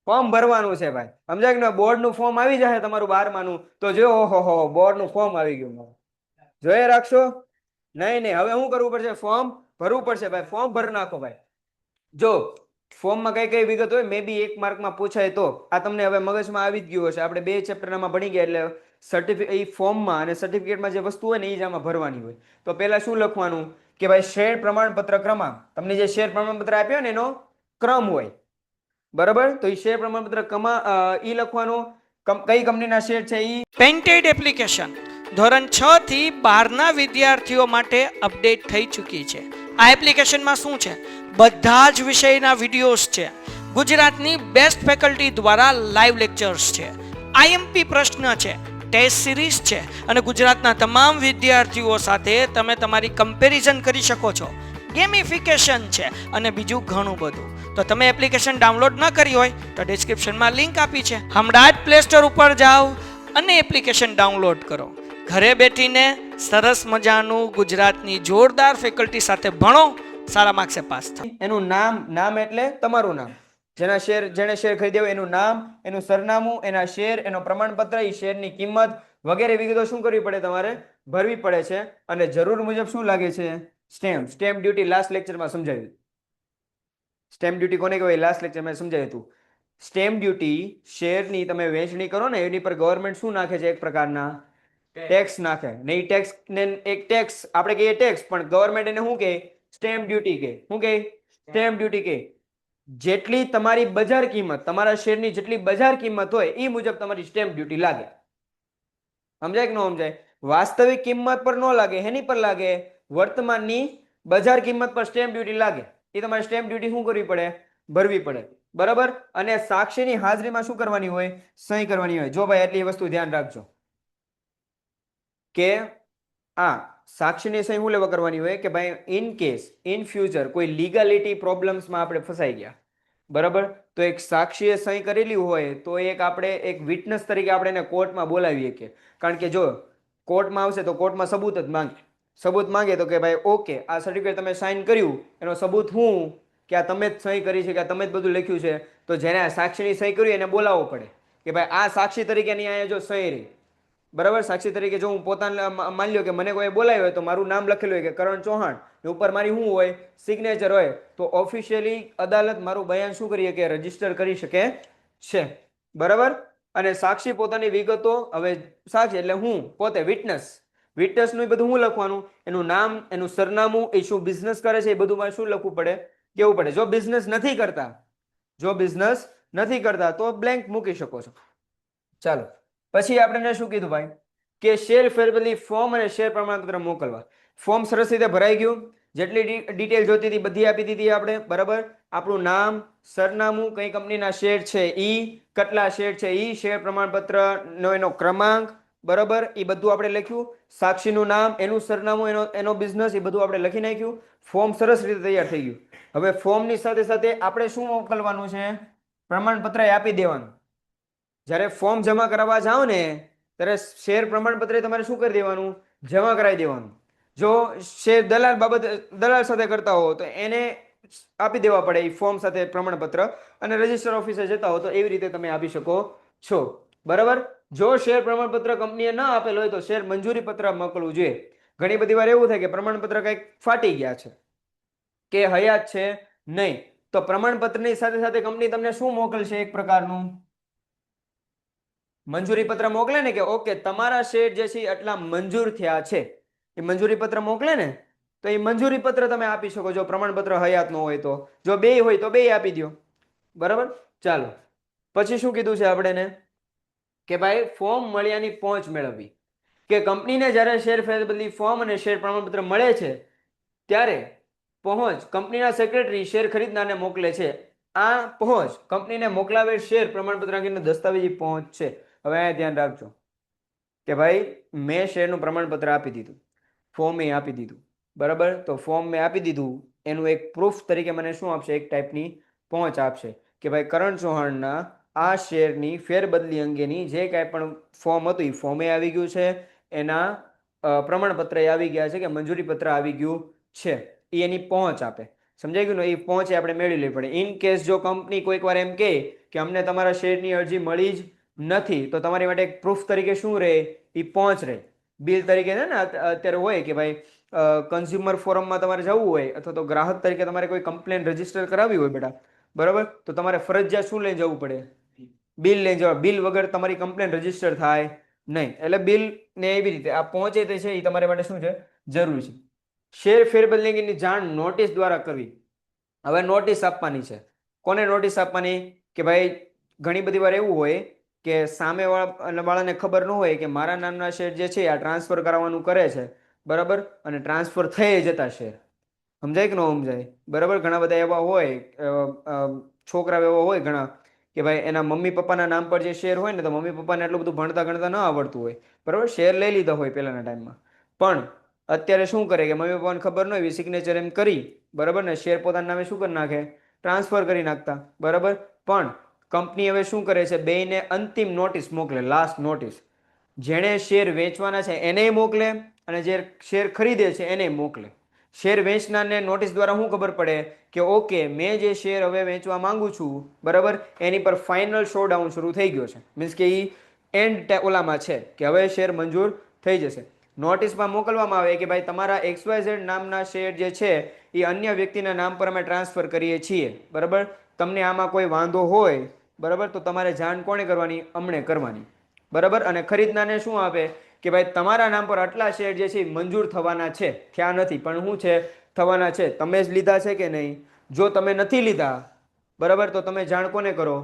ફોર્મ ભરવાનું છે ભાઈ. સમજાય કે બોર્ડનું ફોર્મ આવી જાય તમારું 12માનું તો જો ઓહો હો બોર્ડનું ફોર્મ આવી ગયું. જોયા રાખશો? નહીં. હવે શું કરવું પડશે? ફોર્મ ભરવું પડશે ભાઈ. ફોર્મ ભરી નાખો ભાઈ. જો ફોર્મમાં કઈ વિગત હોય મે બી 1 માર્કમાં પૂછાય તો આ તમને હવે મગજમાં આવી જ ગયું હશે. આપણે 2 ચેપ્ટરમાં ભણી ગયા એટલે સર્ટિફિકેટ એ ફોર્મમાં અને સર્ટિફિકેટમાં જે વસ્તુ હોય ને એ જ આમાં ભરવાની હોય. તો પહેલા શું લખવાનું કે ભાઈ શેર પ્રમાણપત્ર ક્રમાંક. તમને જે શેર પ્રમાણપત્ર આપ્યો ને એનો ક્રમ હોય, બરાબર. તો એ શેર પ્રમાણપત્ર ઈ લખવાનું. કઈ કંપનીના શેર છે ઈ. પેન્ટેડ એપ્લિકેશન ધોરણ 6 થી 12ના વિદ્યાર્થીઓ માટે અપડેટ થઈ ચૂકી છે. આ એપ્લિકેશનમાં શું છે? બધા જ વિષયના વિડીયોઝ છે. ગુજરાતની બેસ્ટ ફેકલ્ટી દ્વારા લાઈવ લેક્ચર્સ છે. આઈએમપી પ્રશ્ન છે, ટેસ્ટ સિરીઝ છે અને ગુજરાતના તમામ વિદ્યાર્થીઓ સાથે તમે તમારી કમ્પેરિઝન કરી શકો છો. ગેમિફિકેશન છે અને બીજું ઘણું બધું. તો તમે એપ્લિકેશન ડાઉનલોડ ન કરી હોય તો ડિસ્ક્રિપ્શનમાં લિંક આપી છે. હમણાં જ પ્લે સ્ટોર ઉપર જાઓ અને એપ્લિકેશન ડાઉનલોડ કરો. ઘરે બેઠીને સરસ મજાનું ગુજરાતની જોરદાર ફેકલ્ટી સાથે ભણો, સારા માર્ક્સે પાસ થાઓ. એનું નામ એટલે તમારું નામ, જેણે શેર ખરીદ્યો હોય એનું નામ, એનું સરનામું, એના શેર, એનો પ્રમાણપત્ર, એ શેરની કિંમત વગેરે વિગતો શું કરવી પડે? તમારે ભરવી પડે છે. અને જરૂર મુજબ શું લાગે છે? Stamp duty. લાસ્ટ લેક્ચરમાં સમજાવ્યું. સ્ટેમ્પ ડ્યુટી કોને કહેવાય? લાસ્ટ લેક્ચરમાં સમજાવ્યું હતું. સ્ટેમ્પ ડ્યુટી શેરની તમે વેચણી કરો ને એની પર ગવર્મેન્ટ શું નાખે છે? એક પ્રકારના ટેક્સ નાખે. ને એ ટેક્સ ને એક ટેક્સ આપણે કહીએ ટેક્સ, પણ ગવર્મેન્ટ એને શું કહે? સ્ટેમ્પ ડ્યુટી કહે. શું કહે? સ્ટેમ્પ ડ્યુટી કહે. જેટલી તમારી બજાર કિંમત, તમારા શેરની જેટલી બજાર કિંમત હોય એ મુજબ તમારી સ્ટેમ્પ ડ્યુટી લાગે. સમજાય કે ન સમજાય? વાસ્તવિક કિંમત પર ન લાગે. એની પર લાગે? વર્તમાનની બજાર કિંમત પર સ્ટેમ્પ ડ્યુટી લાગે. એ તમારે સ્ટેમ્પ ડ્યુટી શું કરવી પડે? ભરવી પડે, બરાબર. અને સાક્ષીની હાજરીમાં શું કરવાની હોય? સહી કરવાની હોય. જો ભાઈ એટલી વસ્તુ ધ્યાન રાખજો કે સાક્ષીની સહી શું લેવા કરવાની હોય કે ભાઈ ઇન કેસ ઇન ફ્યુચર કોઈ લીગાલિટી પ્રોબ્લેમ્સમાં આપણે ફસાઈ ગયા, બરાબર, તો એક સાક્ષીએ સહી કરેલી હોય તો આપણે એક વિટનેસ તરીકે આપણે એને કોર્ટમાં બોલાવીએ કે, કારણ કે જો કોર્ટમાં આવશે તો કોર્ટમાં સબૂત જ માંગે. સબૂત માંગે તો કે ભાઈ ઓકે આ સર્ટિફિકેટ તમે સાઇન કર્યું એનો સબૂત હું કે આ તમે જ સહી કરી છે કે આ તમે જ બધું લખ્યું છે. તો જેને આ સાક્ષીની સહી કરી એને બોલાવવો પડે કે ભાઈ આ સાક્ષી તરીકેની અહીંયા જો સહી રહી, બરાબર. સાક્ષી તરીકે જો હું પોતાને માની લ્યો કે મને કોઈ બોલાવ્યો હોય તો મારું નામ લખેલું હોય કે કરણ ચૌહાણ, ઉપર મારી શું હોય? સિગ્નેચર હોય. તો ઓફિશિયલી અદાલત મારું બયાન શું કરી શકે? રજીસ્ટર કરી શકે છે, બરાબર. અને સાક્ષી પોતાની વિગતો, હવે સાક્ષી એટલે હું પોતે વિટનેસ, વિટનેસનું એ બધું શું લખવાનું, એનું નામ, એનું સરનામું, એ શું બિઝનેસ કરે છે, એ બધું શું લખવું પડે, કેવું પડે. જો બિઝનેસ નથી કરતા તો બ્લેન્ક મૂકી શકો છો. ચાલો, પછી આપણે શું કીધું ભાઈ કે શેર ફેરબદલી ફોર્મ અને શેર પ્રમાણપત્ર મોકલવા. ફોર્મ સરસ રીતે ભરાઈ ગયું, જેટલી ડિટેલ જોતી હતી બધી આપી દીધી આપણે, બરાબર. આપણું નામ, સરનામું, કઈ કંપનીના શેર છે ઈ, કેટલા શેર છે ઈ, શેર પ્રમાણપત્ર નો એનો ક્રમાંક, બરાબર, એ બધું આપણે લખ્યું. સાક્ષીનું નામ, એનું સરનામું, એનો બિઝનેસ, એ બધું આપણે લખી નાખ્યું. ફોર્મ સરસ રીતે તૈયાર થઈ ગયું. હવે ફોર્મની સાથે સાથે આપણે શું મોકલવાનું છે, પ્રમાણપત્ર આપી દેવાનું. જ્યારે ફોર્મ જમા કરાવવા જાઓ ને ત્યારે શેર પ્રમાણપત્ર તમારે શું કરી દેવાનું, જમા કરાવી દેવાનું. જો શેર દલાલ સાથે કરતા હો તો એને આપી દેવા પડે એ ફોર્મ સાથે પ્રમાણપત્ર, અને રજિસ્ટર ઓફિસે જતા હો તો એવી રીતે તમે આપી શકો છો, બરાબર. જો શેર પ્રમાણપત્ર કંપનીએ ન આપેલ હોય તો શેર મંજૂરી પત્ર મોકલવું જોઈએ. ઘણી બધી વાર એવું થાય કે પ્રમાણપત્ર કંઈક ફાટી ગયા છે કે હયાત છે નહીં, તો પ્રમાણપત્રની સાથે સાથે કંપની તમને શું મોકલશે, એક પ્રકારનું મંજૂરી પત્ર મોકલે ને, કે ઓકે તમારા શેર જે છે એટલા મંજૂર થયા છે, એ મંજૂરી પત્ર મોકલે ને, તો એ મંજૂરી પત્ર તમે આપી શકો. જો પ્રમાણપત્ર હયાત ન હોય તો, જો બે હોય તો બે આપી દો, બરાબર. ચાલો, પછી શું કીધું છે આપણે કે ભાઈ ફોર્મ મળ્યાની પહોંચ મેળવવી. કે કંપનીને જ્યારે શેર ફેરબદલી ફોર્મ અને શેર પ્રમાણપત્ર મળે છે ત્યારે પહોંચ કંપનીના સેક્રેટરી શેર ખરીદનારને મોકલે છે. આ પહોંચ કંપનીને મોકલાવેલ શેર પ્રમાણપત્ર અંગેની દસ્તાવેજી પહોંચ છે. હવે અહીંયા ધ્યાન રાખજો કે ભાઈ મેં શેરનું પ્રમાણપત્ર આપી દીધું, ફોર્મ એ આપી દીધું, બરાબર. તો ફોર્મ મેં આપી દીધું, એનું એક પ્રૂફ તરીકે મને શું આપશે, એક ટાઈપની પહોંચ આપશે કે ભાઈ કરણ ચૌહાણના આ શેરની ફેરબદલી અંગેની જે કાંઈ પણ ફોર્મ હતું એ ફોર્મે આવી ગયું છે, એના પ્રમાણપત્ર આવી ગયા છે કે મંજૂરી પત્ર આવી ગયું છે, એ એની પહોંચ આપે. સમજાઈ ગયું ને? એ પહોંચ આપણે મેળવી લેવી પડે. ઇન કેસ જો કંપની કોઈક વાર એમ કહે કે અમને તમારા શેરની અરજી મળી જ નથી, તો તમારી માટે એક પ્રૂફ તરીકે શું રહે, એ પહોંચ રહે. બિલ તરીકે છે ને અત્યારે હોય કે ભાઈ કન્ઝ્યુમર ફોરમમાં તમારે જવું હોય, અથવા તો ગ્રાહક તરીકે તમારે કોઈ કમ્પ્લેન રજીસ્ટર કરાવી હોય બેટા, બરાબર, તો તમારે ફરજિયાત શું લઈને જવું પડે, બિલ લઈને જવા. બિલ વગર તમારી કમ્પ્લેન રજીસ્ટર થાય નહીં. એટલે બિલ ને એવી રીતે આ પહોંચે તે છે એ તમારા માટે શું છે, જરૂરી છે. શેર ફેરબદલીની જાણ નોટિસ દ્વારા કરવી. હવે નોટિસ આપવાની છે. કોને નોટિસ આપવાની, કે ભાઈ ઘણી બધી વાર એવું હોય કે સામે વાળાને ખબર ન હોય કે મારા નામના શેર જે છે આ ટ્રાન્સફર કરાવવાનું કરે છે, બરાબર, અને ટ્રાન્સફર થઈ જતા શેર. સમજાય કે ન સમજાય, બરાબર. ઘણા બધા એવા હોય છોકરા એવા હોય ઘણા કે ભાઈ એના મમ્મી પપ્પાના નામ પર જે શેર હોય ને, તો મમ્મી પપ્પાને એટલું બધું ભણતા ગણતા ન આવડતું હોય, બરાબર, શેર લઈ લીધા હોય પહેલાના ટાઈમમાં, પણ અત્યારે શું કરે કે મમ્મી પપ્પાને ખબર ન હોય, સિગ્નેચર એમ કરી, બરાબર, ને શેર પોતાના નામે શું કરી નાખે, ટ્રાન્સફર કરી નાખતા, બરાબર. પણ કંપની હવે શું કરે છે, બેયને અંતિમ નોટિસ મોકલે, લાસ્ટ નોટિસ. જેણે શેર વેચવાના છે એને મોકલે, અને જે શેર ખરીદે છે એને મોકલે. શેર વેચનારને નોટિસ દ્વારા શું ખબર પડે કે ઓકે મેં જે શેર હવે વેચવા માંગુ છું, બરાબર, એની પર ફાઇનલ શોડાઉન શરૂ થઈ ગયો છે. મીન્સ કે એ એન્ડ ઓલામાં છે કે હવે શેર મંજૂર થઈ જશે. નોટિસમાં મોકલવામાં આવે કે ભાઈ તમારા XYZ નામના શેર જે છે એ અન્ય વ્યક્તિના નામ પર અમે ટ્રાન્સફર કરીએ છીએ, બરાબર. તમને આમાં કોઈ વાંધો હોય, બરાબર, તો તમારે જાણ કોને કરવાની, અમને કરવાની, બરાબર. અને ખરીદનારને શું આપે કે ભાઈ તમારા નામ પર આટલા શેર જે છે મંજૂર થવાના છે, થયા નથી પણ શું છે, થવાના છે. તમે જ લીધા છે કે નહીં? જો તમે નથી લીધા, બરાબર, તો તમે જાણ કોને કરો,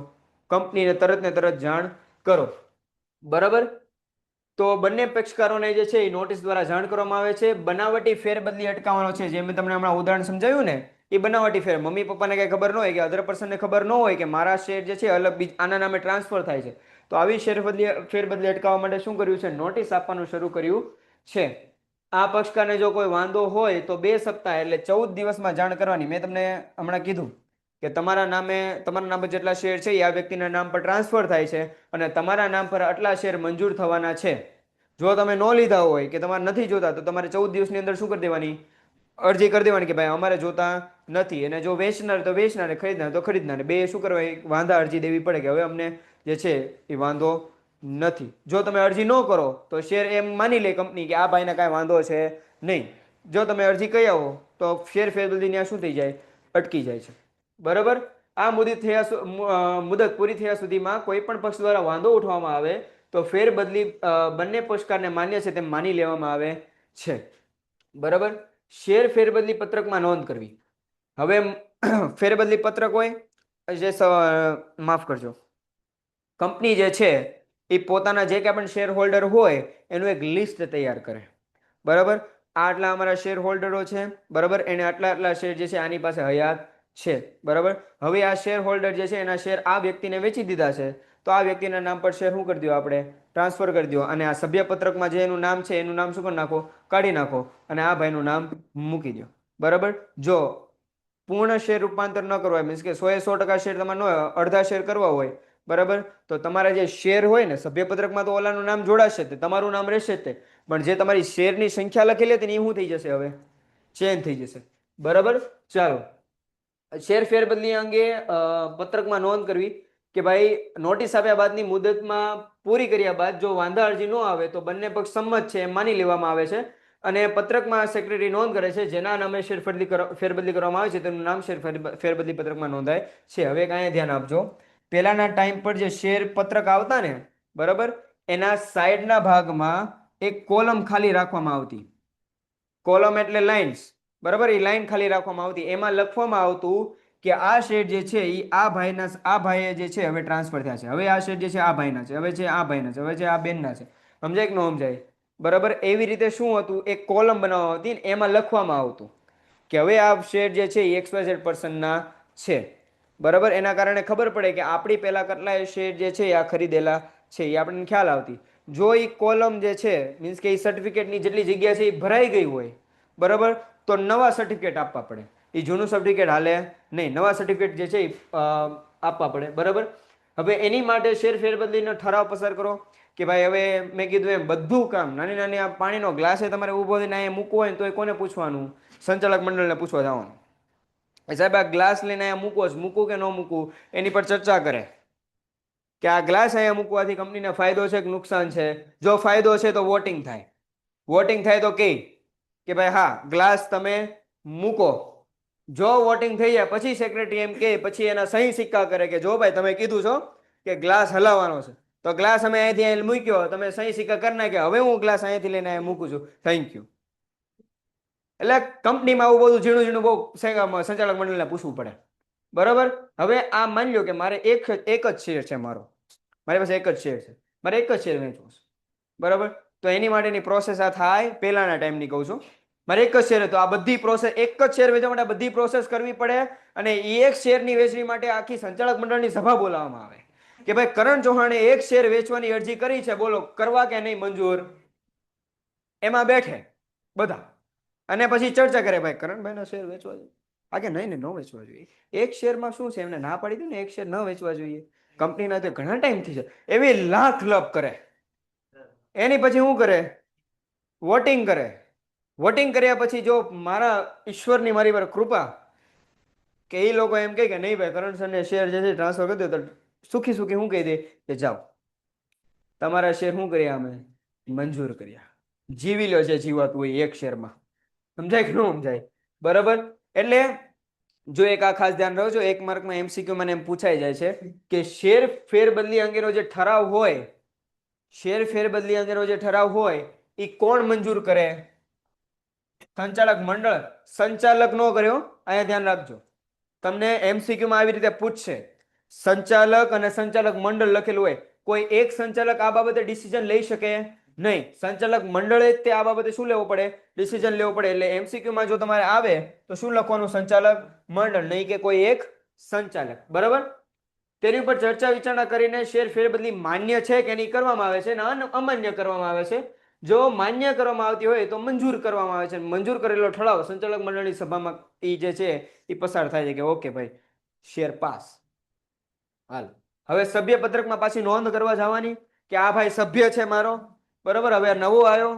કંપનીને તરત ને તરત જાણ કરો, બરાબર. તો બંને પક્ષકારોને જે છે એ નોટિસ દ્વારા જાણ કરવામાં આવે છે. બનાવટી ફેરબદલી અટકાવવાનો છે, જે મેં તમને હમણાં ઉદાહરણ સમજાવ્યું ને, એ બનાવટી ફેર. મમ્મી પપ્પાને કઈ ખબર ન હોય કે અધર પર્સનને ખબર ન હોય કે મારા શેર જે છે અલગ આના નામે ટ્રાન્સફર થાય છે, તો આવી ફેરબદલી અટકાવવા માટે શું કર્યું છે, નોટિસ આપવાનું શરૂ કર્યું છે. આ પક્ષકારને જો કોઈ વાંધો હોય તો 2 સપ્તાહ એટલે 14 દિવસમાં જાણ કરવાની. મેં તમને હમણાં કીધું કે તમારા નામ પર જેટલા શેર છે એ આ વ્યક્તિના નામ પર ટ્રાન્સફર થાય છે, અને તમારા નામ પર આટલા શેર મંજૂર થવાના છે. જો તમે ન લીધા હોય કે તમારે નથી જોતા, તો તમારે 14 દિવસની અંદર શું કરી દેવાની, અરજી કરી દેવાની કે ભાઈ અમારે જોતા નથી. અને જો વેચનાર તો વેચનાર, ખરીદનાર તો ખરીદનાર, બે શું કરવા, વાંધા અરજી દેવી પડે કે હવે અમને જે છે એ વાંધો નથી. જો તમે અરજી ન કરો તો શેર એમ માની લે કંપની કે આ ભાઈને કાંઈ વાંધો છે નહીં. જો તમે અરજી કરી આવો તો શેર ફેરબદલી શું થઈ જાય, અટકી જાય છે, બરાબર. આ મુદત પૂરી થયા સુધીમાં કોઈ પણ પક્ષ દ્વારા વાંધો ઉઠવામાં આવે તો ફેરબદલી બંને પક્ષકારને માન્ય છે તેમ માની લેવામાં આવે છે. બરાબર. શેર ફેરબદલી પત્રકમાં નોંધ કરવી. હવે ફેરબદલી પત્રક હોય જે માફ કરજો, કંપની જે છે એ પોતાના જે કાંઈ પણ શેર હોલ્ડર હોય એનું એક લિસ્ટ તૈયાર કરે. બરાબર. આટલા અમારા શેર હોલ્ડરો છે. બરાબર. એને આટલા શેર જે છે આની પાસે હયાત છે. બરાબર. હવે આ શેર હોલ્ડર જે છે એના શેર આ વ્યક્તિને વેચી દીધા છે, તો આ વ્યક્તિના નામ પર શેર શું કરી દો, આપણે ટ્રાન્સફર કરી દો, અને આ સભ્ય પત્રકમાં જે એનું નામ છે એનું નામ શું કરી નાખો, કાઢી નાખો, અને આ ભાઈનું નામ મૂકી દો. બરાબર. જો પૂર્ણ શેર રૂપાંતર ન કરવા મીન્સ કે 100% શેર તમારે ન હોય, અડધા શેર કરવા હોય, બરાબર, તો તમારા જે શેર હોય ને સભ્ય પત્રકમાં તો ઓલાનું નામ જોડાશે જ, તમારું નામ રહેશે જ તે, પણ જે તમારી શેરની સંખ્યા લખેલી હતી ને એ શું થઈ જશે, હવે ચેન્જ થઈ જશે. બરાબર. ચાલો, શેર ફેરબદલી અંગે પત્રકમાં નોંધ કરવી કે ભાઈ નોટિસ આપ્યા બાદની મુદતમાં પૂરી કર્યા બાદ જો વાંધા અરજી ન આવે તો બંને પક્ષ સંમત છે એમ માની લેવામાં આવે છે, અને પત્રકમાં સેક્રેટરી નોંધ કરે છે જેના નામે શેર ફેરબદલી કરવામાં આવે છે તેનું નામ શેર ફેરબદલી પત્રકમાં નોંધાય છે. હવે કાંઈ ધ્યાન આપજો, પહેલાના ટાઈમ પર જે શેર પત્રક આવતા ને, બરાબર, એના સાઈડના ભાગમાં એક કોલમ ખાલી રાખવામાં આવતી. કોલમ એટલે લાઇન્સ. બરાબર. એ લાઈન ખાલી રાખવામાં આવતી, એમાં લખવામાં આવતું કે આ શેર જે છે એ આ ભાઈએ જે છે હવે ટ્રાન્સફર થયા છે, હવે આ શેર જે છે આ ભાઈના છે, હવે છે આ ભાઈના છે, હવે છે આ બેનના છે. સમજાય કે ન સમજાય? બરાબર. એવી રીતે શું હતું, એક કોલમ બનાવવામાં આવતી ને એમાં લખવામાં આવતું કે હવે આ શેર જે છે એ XYZ પર્સનના છે. બરાબર. એના કારણે ખબર પડે કે આપણી પહેલા કેટલાય શેર જે છે આ ખરીદેલા છે, એ આપણને ખ્યાલ આવતી. જો એ કોલમ જે છે મીન્સ કે એ સર્ટિફિકેટની જેટલી જગ્યા છે એ ભરાઈ ગઈ હોય, બરાબર, તો નવા સર્ટિફિકેટ આપવા પડે. એ જૂનું સર્ટિફિકેટ હાલે નહીં, નવા સર્ટિફિકેટ જે છે એ આપવા પડે. બરાબર. હવે એની માટે શેર ફેરબદલીનો ઠરાવ પસાર કરો કે ભાઈ હવે મેં કીધું એમ બધું કામ, નાની નાની આ પાણીનો ગ્લાસ તમારે ઊભો થઈને અહીંયા મૂકવો હોય ને તો એ કોને પૂછવાનું, સંચાલક મંડળને પૂછવા જવાનું. સાહેબ આ ગ્લાસ લઈને અહીંયા મૂકો, મૂકવું કે ન મૂકવું એની પર ચર્ચા કરે કે આ ગ્લાસ અહીંયા મૂકવાથી કંપનીને ફાયદો છે કે નુકસાન છે. જો ફાયદો છે તો વોટિંગ થાય, વોટિંગ થાય તો કે ભાઈ હા ગ્લાસ તમે મૂકો. જો વોટિંગ થઈ જાય પછી સેક્રેટરી એમ કે પછી એના સહી સિક્કા કરે કે જો ભાઈ તમે કીધું છો કે ગ્લાસ હલાવવાનો છે, તો ગ્લાસ અમે અહીંથી અહીં મૂક્યો, તમે સહી સિક્કા કરી નાખ્યા, હવે હું ગ્લાસ અહીંયાથી લઈને અહીંયા મૂકું છું, થેન્ક યુ. એટલે કંપનીમાં આવું બધું ઝીણું ઝીણું બહુ સંચાલક મંડળને પૂછવું પડે. બરાબર. હવે આ માની લો કે મારે એક જ શેર છે, મારી પાસે એક જ શેર છે, મારે એક જ શેર વેચવો છે. બરાબર. તો એની માટેની પ્રોસેસ આ થાય, પહેલાના ટાઈમની કહું છું. મારે એક જ શેર, તો આ બધી પ્રોસેસ, એક જ શેર વેચવા માટે બધી પ્રોસેસ કરવી પડે, અને એક શેરની વેચણી માટે આખી સંચાલક મંડળની સભા બોલાવવામાં આવે કે ભાઈ કરણ ચૌહાણે એક શેર વેચવાની અરજી કરી છે, બોલો કરવા કે નહીં મંજૂર. એમાં બેઠે બધા અને પછી ચર્ચા કરે ભાઈ કરણભાઈના શેર વેચવા જોઈએ, આ કે નહીં ને ન વેચવા જોઈએ. એક શેરમાં શું છે, એમને ના પાડી દઉં ને એક શેર ન વેચવા જોઈએ, કંપનીના તો ઘણા ટાઈમથી છે, એવી લાખ લપ કરે. એની પછી શું કરે, વોટિંગ કરે. વોટિંગ કર્યા પછી જો મારા ઈશ્વરની મારી પર કૃપા કે એ લોકો એમ કહે કે નહીં ભાઈ કરણ સરને શેર જે છે ટ્રાન્સફર કરી દો, તો સુખી સુખી શું કહી દે કે જાઓ તમારા શેર શું કર્યા, અમે મંજૂર કર્યા. જીવી લો છે જીવાતું હોય એક શેરમાં. સમજાય કે ન સમજાય? બરાબર. એટલે જો એક આ ખાસ ધ્યાન રાખજો, એક માર્કમાં MCQ મને એમ પૂછાઈ જાય છે કે શેર ફેરબદલી અંગેનો જે ઠરાવ હોય, શેર ફેરબદલી અંગેનો જે ઠરાવ હોય એ કોણ મંજૂર કરે? સંચાલક મંડળ. સંચાલક નો કર્યો, અહીંયા ધ્યાન રાખજો, તમને MCQ માં આવી રીતે પૂછશે, સંચાલક અને સંચાલક મંડળ લખેલું હોય, કોઈ એક સંચાલક આ બાબતે ડિસિઝન લઈ શકે નહીં, સંચાલક મંડળે જ તે આ બાબતે શું લેવું પડે, ડિસિઝન લેવું પડે. એટલે MCQ માં જો તમારે આવે તો શું લખવાનું, સંચાલક મંડળ, નહીં કે કોઈ એક સંચાલક. બરાબર. તેની ઉપર ચર્ચા વિચારણા કરીને શેર ફેરબદલી માન્ય છે કે નહીં કરવામાં આવે છે, અને અમાન્ય કરવામાં આવે છે. જો માન્ય કરવામાં આવતી હોય તો મંજૂર કરવામાં આવે છે, મંજૂર કરેલો ઠરાવ સંચાલક મંડળની સભામાં એ જે છે એ પસાર થાય છે કે ઓકે ભાઈ શેર પાસ. હાલ હવે સભ્ય પત્રકમાં પાછી નોંધ કરવા જવાની કે આ ભાઈ સભ્ય છે મારો. બરાબર. હવે નવો આવ્યો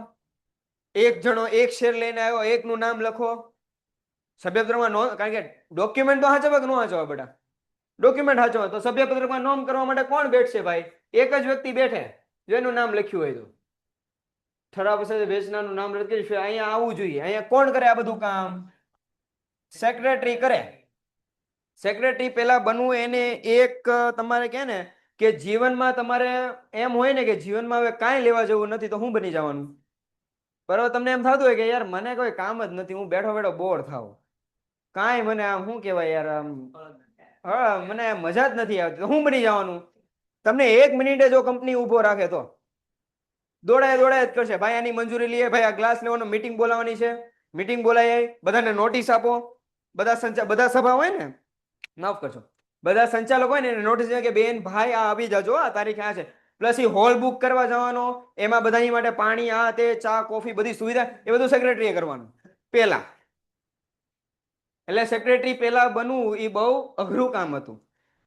એક જણો એક શેર લઈને આવ્યો, એકનું નામ લખો સભ્યપત્રકમાં નોંધ, કારણ કે ડોક્યુમેન્ટ તો સાચવવા કે ન સાચવવા બેટા, ડોક્યુમેન્ટ સાચવવા. તો સભ્યપત્રકમાં નોંધ કરવા માટે કોણ બેઠશે ભાઈ? એક જ વ્યક્તિ બેઠે જેનું નામ લખ્યું હોય તો. ઠરાવ સાથે વેચનારનું નામ લખી અહીંયા આવવું જોઈએ. અહીંયા કોણ કરે આ બધું કામ? સેક્રેટરી કરે. સેક્રેટરી પેલા બનવું એને એક તમારે કે ને કે જીવનમાં તમારે એમ હોય ને કે જીવનમાં હવે કાંઈ લેવા જેવું નથી તો શું બની જવાનું? બરાબર, તમને એમ થતું હોય કે યાર મને કોઈ કામ જ નથી, હું બેઠો બેઠો બોર થાવ, કાંઈ મને આમ શું કહેવાય યાર, આમ હા મને મજા જ નથી આવતી, તો શું બની જવાનું? તમને 1 મિનિટે જો કંપની ઊભો રાખે તો દોડાય દોડાય જ કરશે, ભાઈ આની મંજૂરી લઈએ, ભાઈ આ ગ્લાસ લેવાનો, મીટિંગ બોલાવવાની છે, મીટિંગ બોલાય, બધાને નોટિસ આપો, બધા સભા હોય ને, માફ કરજો, બધા સંચાલક હોય ને એને નોટિસ કે બેન ભાઈ આ આવી જાજો, આ તારીખે આ છે, પ્લસ એ હોલ બુક કરવા જવાનો, એમાં બધાની માટે પાણી, આ તે ચા કોફી બધી સુવિધા એ બધું સેક્રેટરીએ કરવાનું પેલા. એટલે સેક્રેટરી પેલા બનવું એ બહુ અઘરું કામ હતું.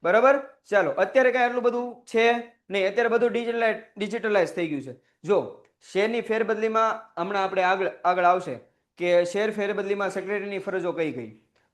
બરાબર, ચાલો અત્યારે કઈ આટલું બધું છે નહીં, અત્યારે બધું ડિજિટલાઇઝ થઈ ગયું છે. જો શેરની ફેરબદલીમાં હમણાં આપણે આગળ આવશે કે શેર ફેરબદલીમાં સેક્રેટરીની ફરજો કઈ કઈ,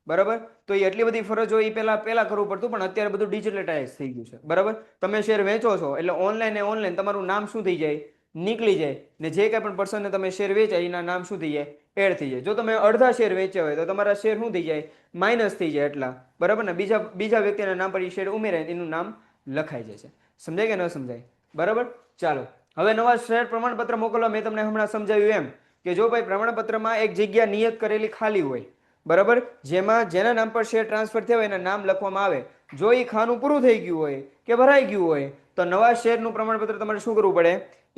બરાબર, તો એ એટલી બધી ફરજો એ પેલા કરવું પડતું, પણ અત્યારે બધું ડિજિટલાઇઝ થઈ ગયું છે. બરાબર, તમે શેર વેચો છો એટલે ઓનલાઈન તમારું નામ શું થઈ જાય, નીકળી જાય, ને જે કાંઈ પણ પર્સનને તમે શેર વેચાય એના નામ શું થઈ જાય, એડ થઈ જાય. જો તમે અડધા શેર વેચ્યા હોય તો તમારા શેર શું થઈ જાય, માઇનસ થઈ જાય એટલા, બરાબર ને, બીજા વ્યક્તિના નામ પર એ શેર ઉમેરાય એનું નામ લખાઈ જાય છે. સમજાય કે ન સમજાય? બરાબર, ચાલો હવે નવા શેર પ્રમાણપત્ર મોકલવા મેં તમને હમણાં સમજાવ્યું એમ કે જો ભાઈ પ્રમાણપત્રમાં એક જગ્યા નિયત કરેલી ખાલી હોય, બરાબર, જેમાં જેના નામ પર શેર ટ્રાન્સફર થયા હોય એના નામ લખવામાં આવે, જો એ ખાનું પૂરું થઈ ગયું હોય કે ભરાઈ ગયું હોય તો નવા શેરનું પ્રમાણપત્ર તમારે શું કરવું પડે,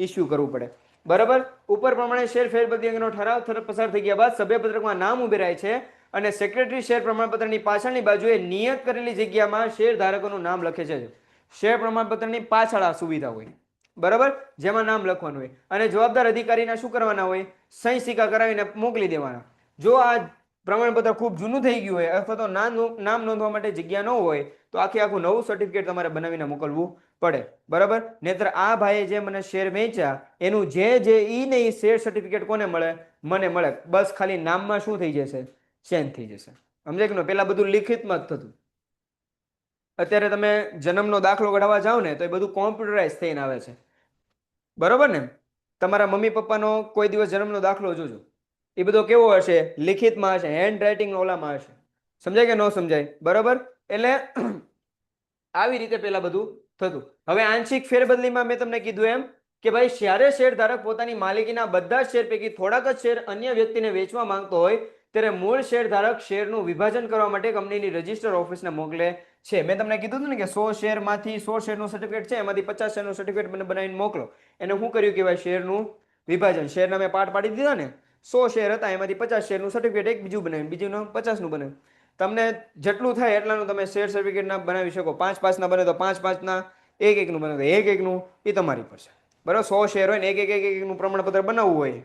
ઇસ્યુ કરવું પડે. બરાબર, ઉપર પ્રમાણે શેર ફેરબદલી અંગેનો ઠરાવ પસાર થઈ ગયા બાદ સભ્યપત્રકમાં નામ ઉમેરાય છે અને સેક્રેટરી શેર પ્રમાણપત્રની પાછળની બાજુએ નિયત કરેલી જગ્યામાં શેર ધારકોનું નામ લખે છે. શેર પ્રમાણપત્રની પાછળ આ સુવિધા હોય, બરાબર, જેમાં નામ લખવાનું હોય અને જવાબદાર અધિકારીના શું કરવાના હોય, સહી સિક્કા કરાવીને મોકલી દેવાના. જો આ પ્રમાણપત્ર ખૂબ જૂનું થઈ ગયું હોય અથવા તો નામ નોંધવા માટે જગ્યા ન હોય તો આખું નવું સર્ટિફિકેટ તમારે બનાવીને મોકલવું પડે. બરાબર, નહીતર આ ભાઈએ જે મને શેર વેચ્યા એનું જે ઈ ને ઈ શેર સર્ટિફિકેટ કોને મળે, મને મળે, બસ ખાલી નામમાં શું થઈ જશે, ચેન્જ થઈ જશે. સમજાય કે ન? પેલા બધું લિખિતમાં જ થતું. અત્યારે તમે જન્મનો દાખલો કઢાવવા જાઓ ને તો એ બધું કોમ્પ્યુટરાઇઝ થઈને આવે છે. બરોબર ને, તમારા મમ્મી પપ્પાનો કોઈ દિવસ જન્મનો દાખલો જોજો, એ બધો કેવો હશે, લિખિતમાં હશે, હેન્ડ રાઇટિંગ ઓલામાં હશે. સમજાય કે ન સમજાય? બરોબર, એટલે આવી રીતે પેલા બધું થતું. હવે આંશિક ફેરબદલીમાં મેં તમને કીધું એમ કે ભાઈ જ્યારે શેર ધારક પોતાની માલિકીના બધા શેર પૈકી થોડાક જ શેર અન્ય વ્યક્તિને વેચવા માંગતો હોય ત્યારે મૂળ શેર ધારક શેરનું વિભાજન કરવા માટે કંપનીની રજિસ્ટર ઓફિસને મોકલે છે. મેં તમને કીધું હતું ને કે 100 શેરમાંથી 100 શેરનું સર્ટિફિકેટ છે, એમાંથી 50 શેરનું સર્ટિફિકેટ મને બનાવીને મોકલો. એને શું કર્યું કહેવાય, શેરનું વિભાજન. શેરના મેં પાર્ટ પાડી દીધા ને, 100 શેર હતા એમાંથી 50 શેરનું સર્ટિફિકેટ એક બીજું બનાવ્યું, બીજું 50 નું બનાવ્યું. તમને જેટલું થાય એટલાનું તમે શેર સર્ટિફિકેટ ના બનાવી શકો. 5 ના બને તો 5 ના, 1 નું બને તો 1 નું, એ તમારી પર છે. બરાબર, 100 શેર હોય ને 1 નું પ્રમાણપત્ર બનાવવું હોય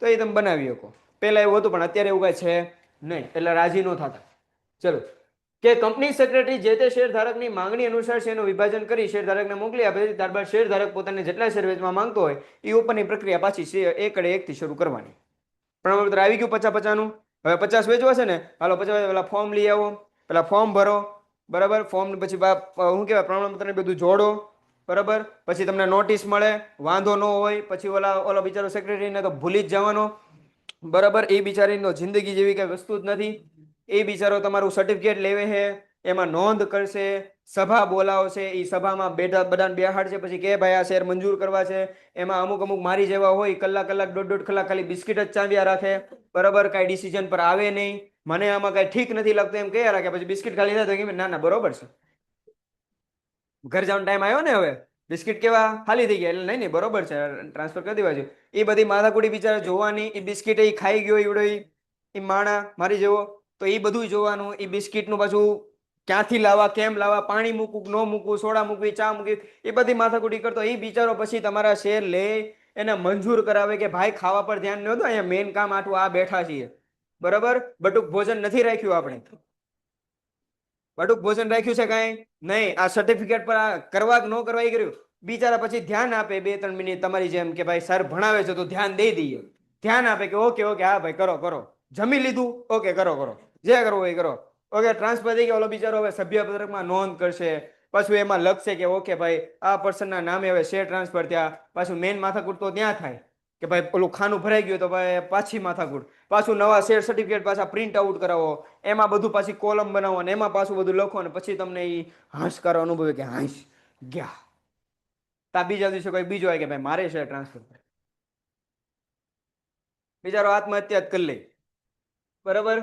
તો એ તમે બનાવી શકો. પહેલા એવું હતું પણ અત્યારે એવું કાંઈ છે નહીં, એટલે રાજી ન થતા. ચલો, કે કંપની સેક્રેટરી જે તે શેર ધારકની માંગણી અનુસાર શેરનું વિભાજન કરી શેર ધારકને મોકલી આપે. ત્યારબાદ શેર ધારક પોતાને જેટલા શેર વેચવા માંગતો હોય એ ઉપરની પ્રક્રિયા પાછી એકડે એકથી શરૂ કરવાની. પ્રમાણપત્ર આવી ગયું 50 નું. હવે 50 વેચવા છે ને, હાલો 50 પેલા ફોર્મ લઈ આવો, પેલા ફોર્મ ભરો, બરાબર, ફોર્મ પછી શું કહેવાય, પ્રમાણપત્ર બધું જોડો, બરાબર, પછી તમને નોટિસ મળે, વાંધો ન હોય, પછી ઓલો બિચારો સેક્રેટરીને તો ભૂલી જ જવાનો, બરાબર, એ બિચારીનો જિંદગી જેવી કઈ વસ્તુ જ નથી. એ બિચારો તમારું સર્ટિફિકેટ લેવે છે, એમાં નોંધ કરશે, સભા બોલાવશે, એ સભામાં બધાને બેહાડશે, પછી કે ભાઈ આ શેર મંજૂર કરવા છે. એમાં અમુક મારી જેવા હોય કલાક 1.5 કલાક ખાલી બિસ્કિટ જ ચાવ્યા રાખે, બરાબર, કાંઈ ડિસિઝન પર આવે નહીં, મને આમાં કાંઈ ઠીક નથી લાગતું એમ કહ્યા રાખે, પછી બિસ્કિટ ખાલી ના થાય, ના બરોબર છે, ઘર જવાનો ટાઈમ આવ્યો ને, હવે બિસ્કિટ કેવા ખાલી થઈ ગયા, એટલે નહીં બરોબર છે, ટ્રાન્સફર કરી દેવા છે. એ બધી માથાકૂટી બિચારા જોવાની, એ બિસ્કિટ એ ખાઈ ગયો ઈવડો એ માણા મારી જેવો, તો એ બધું જોવાનું. એ બિસ્કિટનું પાછું ક્યાંથી લાવવા, કેમ લાવવા, પાણી મૂકવું ન મૂકવું, સોડા મૂકવી, ચા મૂકવી, એ બધી માથાકૂટી કરતો એ બિચારો પછી તમારા શેર લે, એને મંજૂર કરાવે કે ભાઈ ખાવા પર ધ્યાન ન દો, અહીંયા મેન કામ આટલું આ બેઠા છીએ, બરાબર, બટુક ભોજન નથી રાખ્યું આપણે, બટુક ભોજન રાખ્યું છે કાંઈ નહીં, આ સર્ટિફિકેટ પર આ કરવા કે ન કરવા એ કર્યું. બિચારા પછી ધ્યાન આપે 2-3 મિનિટ તમારી જેમ કે ભાઈ સર ભણાવે છે તો ધ્યાન દઈ દઈએ, ધ્યાન આપે કે ઓકે હા ભાઈ કરો, જમી લીધું, ઓકે કરો, જે કરવું એ કરો, ઓકે, ટ્રાન્સફર થઈ ગયા. ઓલો બિચારો હવે સભ્યપત્રકમાં નોંધ કરશે, પાછું એમાં લખશે કે ઓકે ભાઈ આ પર્સનના નામે હવે શેર ટ્રાન્સફર થયા. પાછું મેઇન માથાકૂટ તો ત્યાં થાય કે ભાઈ પેલું ખાનું ભરાઈ ગયું તો ભાઈ પાછી માથાકૂટ, પાછું નવા શેર સર્ટિફિકેટ પાછા પ્રિન્ટ આઉટ કરાવો, એમાં બધું પાછી કોલમ બનાવો, એમાં પાછું બધું લખો, અને પછી તમને એ હાશકારો અનુભવે કે હાશ ગયા, તા બીજા દિવસે કોઈ બીજો આવે કે ભાઈ મારે શેર ટ્રાન્સફર કરે, બિચારો આત્મહત્યા જ કરી લે, બરાબર,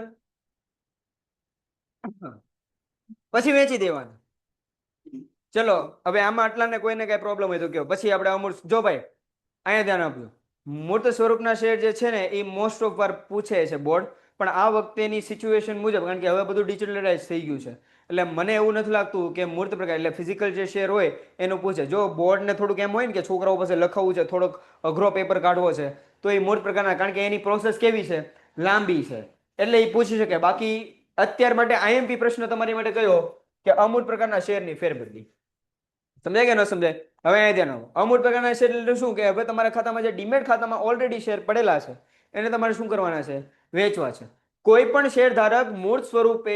પછી વેચી દેવાનું. ચલો હવે આમાં આટલાને કોઈને કઈ પ્રોબ્લેમ હોય તો કયો, પછી આપણે અમૂર્ત, જો ભાઈ અહીંયા ધ્યાન આપજો, મૂર્ત સ્વરૂપના શેર જે છે ને એ મોસ્ટ ઓફ વાર પૂછે છે બોર્ડ, પણ આ વખતેની સિચ્યુએશન મુજબ, કારણ કે હવે બધું ડિજિટલાઇઝ થઈ ગયું છે, એટલે મને એવું નથી લાગતું કે મૂર્ત પ્રકાર એટલે ફિઝિકલ જે શેર હોય એનું પૂછે. જો બોર્ડને થોડુંક એમ હોય ને કે છોકરાઓ પાસે લખાવવું છે, થોડોક અઘરો પેપર કાઢવો છે, તો એ મૂર્ત પ્રકારના, કારણ કે એની પ્રોસેસ કેવી છે, લાંબી છે, એટલે એ પૂછી શકે. બાકી અત્યાર માટે આઈએમપી પ્રશ્ન તમારી માટે કયો કે અમૂર્ત પ્રકારના શેરની ફેરબદલી. સમજાય કે ન સમજાય? હવે અહીંયા ધ્યાન આપો. અમૂર્ત પ્રકારના શેર એટલે શું કે હવે તમારા ખાતામાં જે ડીમેટ ખાતામાં ઓલરેડી શેર પડેલા છે એને તમારે શું કરવાના છે, વેચવા છે. કોઈ પણ શેર ધારક મૂર્ત સ્વરૂપે